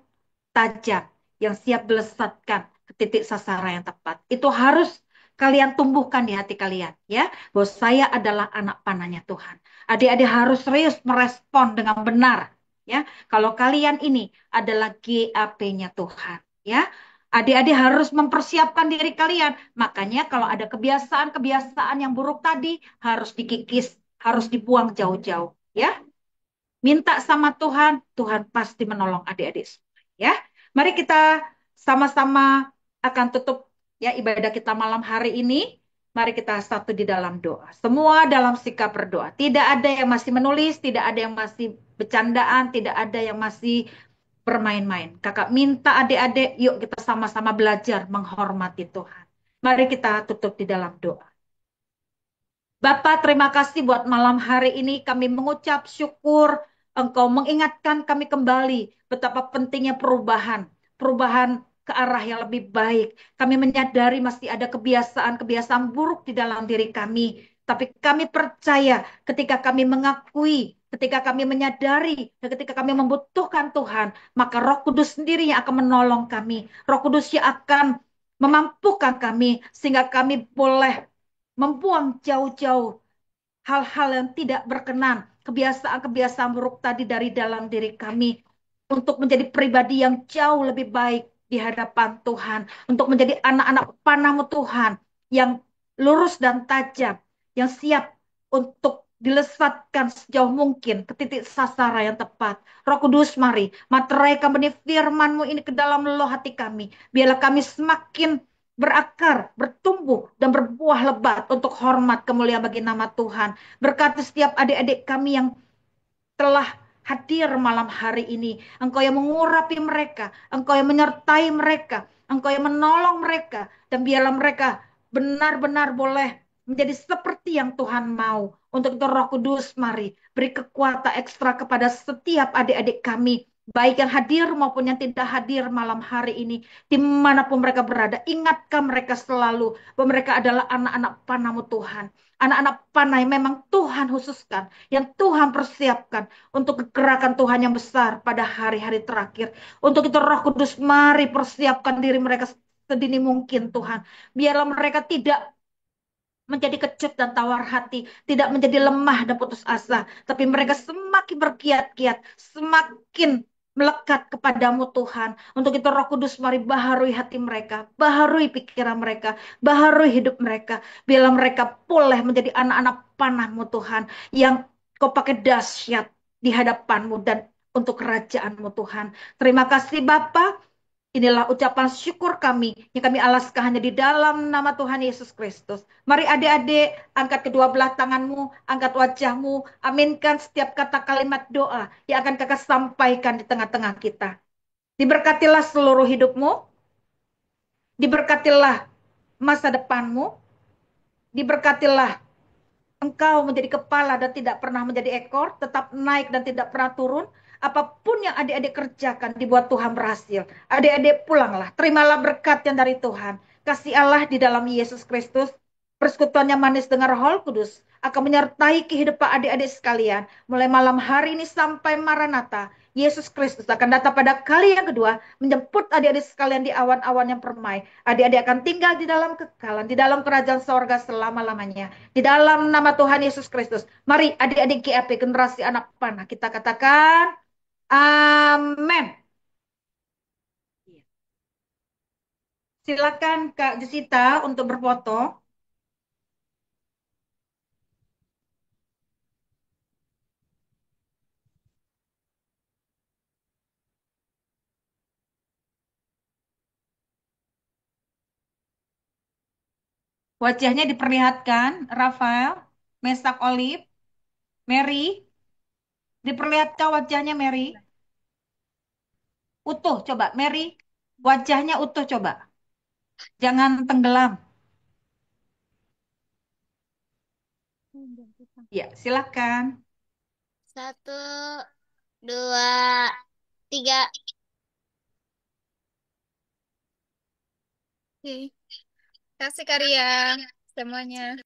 Speaker 2: tajam, yang siap dilesatkan ke titik sasaran yang tepat. Itu harus kalian tumbuhkan di hati kalian ya, bahwa saya adalah anak panahnya Tuhan. Adik-adik harus serius merespon dengan benar ya. Kalau kalian ini adalah GAP-nya Tuhan ya. Adik-adik harus mempersiapkan diri kalian. Makanya kalau ada kebiasaan-kebiasaan yang buruk tadi harus dikikis, harus dibuang jauh-jauh ya. Minta sama Tuhan, Tuhan pasti menolong adik-adik semua ya. Mari kita sama-sama akan tutup ya ibadah kita malam hari ini. Mari kita satu di dalam doa. Semua dalam sikap berdoa. Tidak ada yang masih menulis, tidak ada yang masih bercandaan, tidak ada yang masih bermain-main. Kakak minta adik-adik, yuk kita sama-sama belajar menghormati Tuhan. Mari kita tutup di dalam doa. Bapak, terima kasih buat malam hari ini. Kami mengucap syukur Engkau mengingatkan kami kembali betapa pentingnya perubahan. Perubahan ke arah yang lebih baik. Kami menyadari masih ada kebiasaan-kebiasaan buruk di dalam diri kami. Tapi kami percaya ketika kami mengakui, ketika kami menyadari, dan ketika kami membutuhkan Tuhan, maka Roh Kudus sendiri yang akan menolong kami. Roh Kudus yang akan memampukan kami sehingga kami boleh membuang jauh-jauh hal-hal yang tidak berkenan, kebiasaan-kebiasaan buruk tadi dari dalam diri kami untuk menjadi pribadi yang jauh lebih baik di hadapan Tuhan, untuk menjadi anak-anak panah-Mu Tuhan yang lurus dan tajam, yang siap untuk dilesatkan sejauh mungkin ke titik sasaran yang tepat. Roh Kudus, mari materai kami firman-Mu ini ke dalam leluhur hati kami. Biarlah kami semakin berakar, bertumbuh, dan berbuah lebat untuk hormat kemuliaan bagi nama Tuhan. Berkati setiap adik-adik kami yang telah hadir malam hari ini. Engkau yang mengurapi mereka, Engkau yang menyertai mereka, Engkau yang menolong mereka, dan biarlah mereka benar-benar boleh menjadi seperti yang Tuhan mau. Untuk itu Roh Kudus, mari beri kekuatan ekstra kepada setiap adik-adik kami, baik yang hadir maupun yang tidak hadir malam hari ini, dimanapun mereka berada. Ingatkan mereka selalu bahwa mereka adalah anak-anak panah-Mu Tuhan. Anak-anak panah yang memang Tuhan khususkan, yang Tuhan persiapkan untuk kegerakan Tuhan yang besar pada hari-hari terakhir. Untuk itu Roh Kudus mari persiapkan diri mereka sedini mungkin Tuhan. Biarlah mereka tidak menjadi kecut dan tawar hati, tidak menjadi lemah dan putus asa, tapi mereka semakin berkiat-kiat, semakin melekat kepadamu Tuhan. Untuk itu Roh Kudus mari baharui hati mereka, baharui pikiran mereka, baharui hidup mereka. Biarlah mereka pulih menjadi anak-anak panahmu Tuhan, yang kau pakai dahsyat di hadapanmu dan untuk kerajaanmu Tuhan. Terima kasih Bapa. Inilah ucapan syukur kami yang kami alaskan hanya di dalam nama Tuhan Yesus Kristus. Mari adik-adik angkat kedua belah tanganmu, angkat wajahmu, aminkan setiap kata kalimat doa yang akan kakak sampaikan di tengah-tengah kita. Diberkatilah seluruh hidupmu, diberkatilah masa depanmu, diberkatilah engkau menjadi kepala dan tidak pernah menjadi ekor, tetap naik dan tidak pernah turun. Apapun yang adik-adik kerjakan dibuat Tuhan berhasil. Adik-adik pulanglah, terimalah berkat yang dari Tuhan. Kasih Allah di dalam Yesus Kristus, persekutuannya manis dengan Roh Kudus akan menyertai kehidupan adik-adik sekalian. Mulai malam hari ini sampai Maranatha, Yesus Kristus akan datang pada kali yang kedua, menjemput adik-adik sekalian di awan-awan yang permai. Adik-adik akan tinggal di dalam kekalan, di dalam kerajaan sorga selama-lamanya. Di dalam nama Tuhan Yesus Kristus. Mari adik-adik GAP, generasi anak panah, kita katakan amin. Silakan Kak Jessica untuk berfoto. Wajahnya diperlihatkan, Rafael, Mesak Olive, Mary. Diperlihatkan wajahnya Mary. Utuh coba, Mary. Wajahnya utuh coba. Jangan tenggelam. Ya, silakan.
Speaker 1: 1, 2, 3.
Speaker 8: Oke. Kasih Karya semuanya.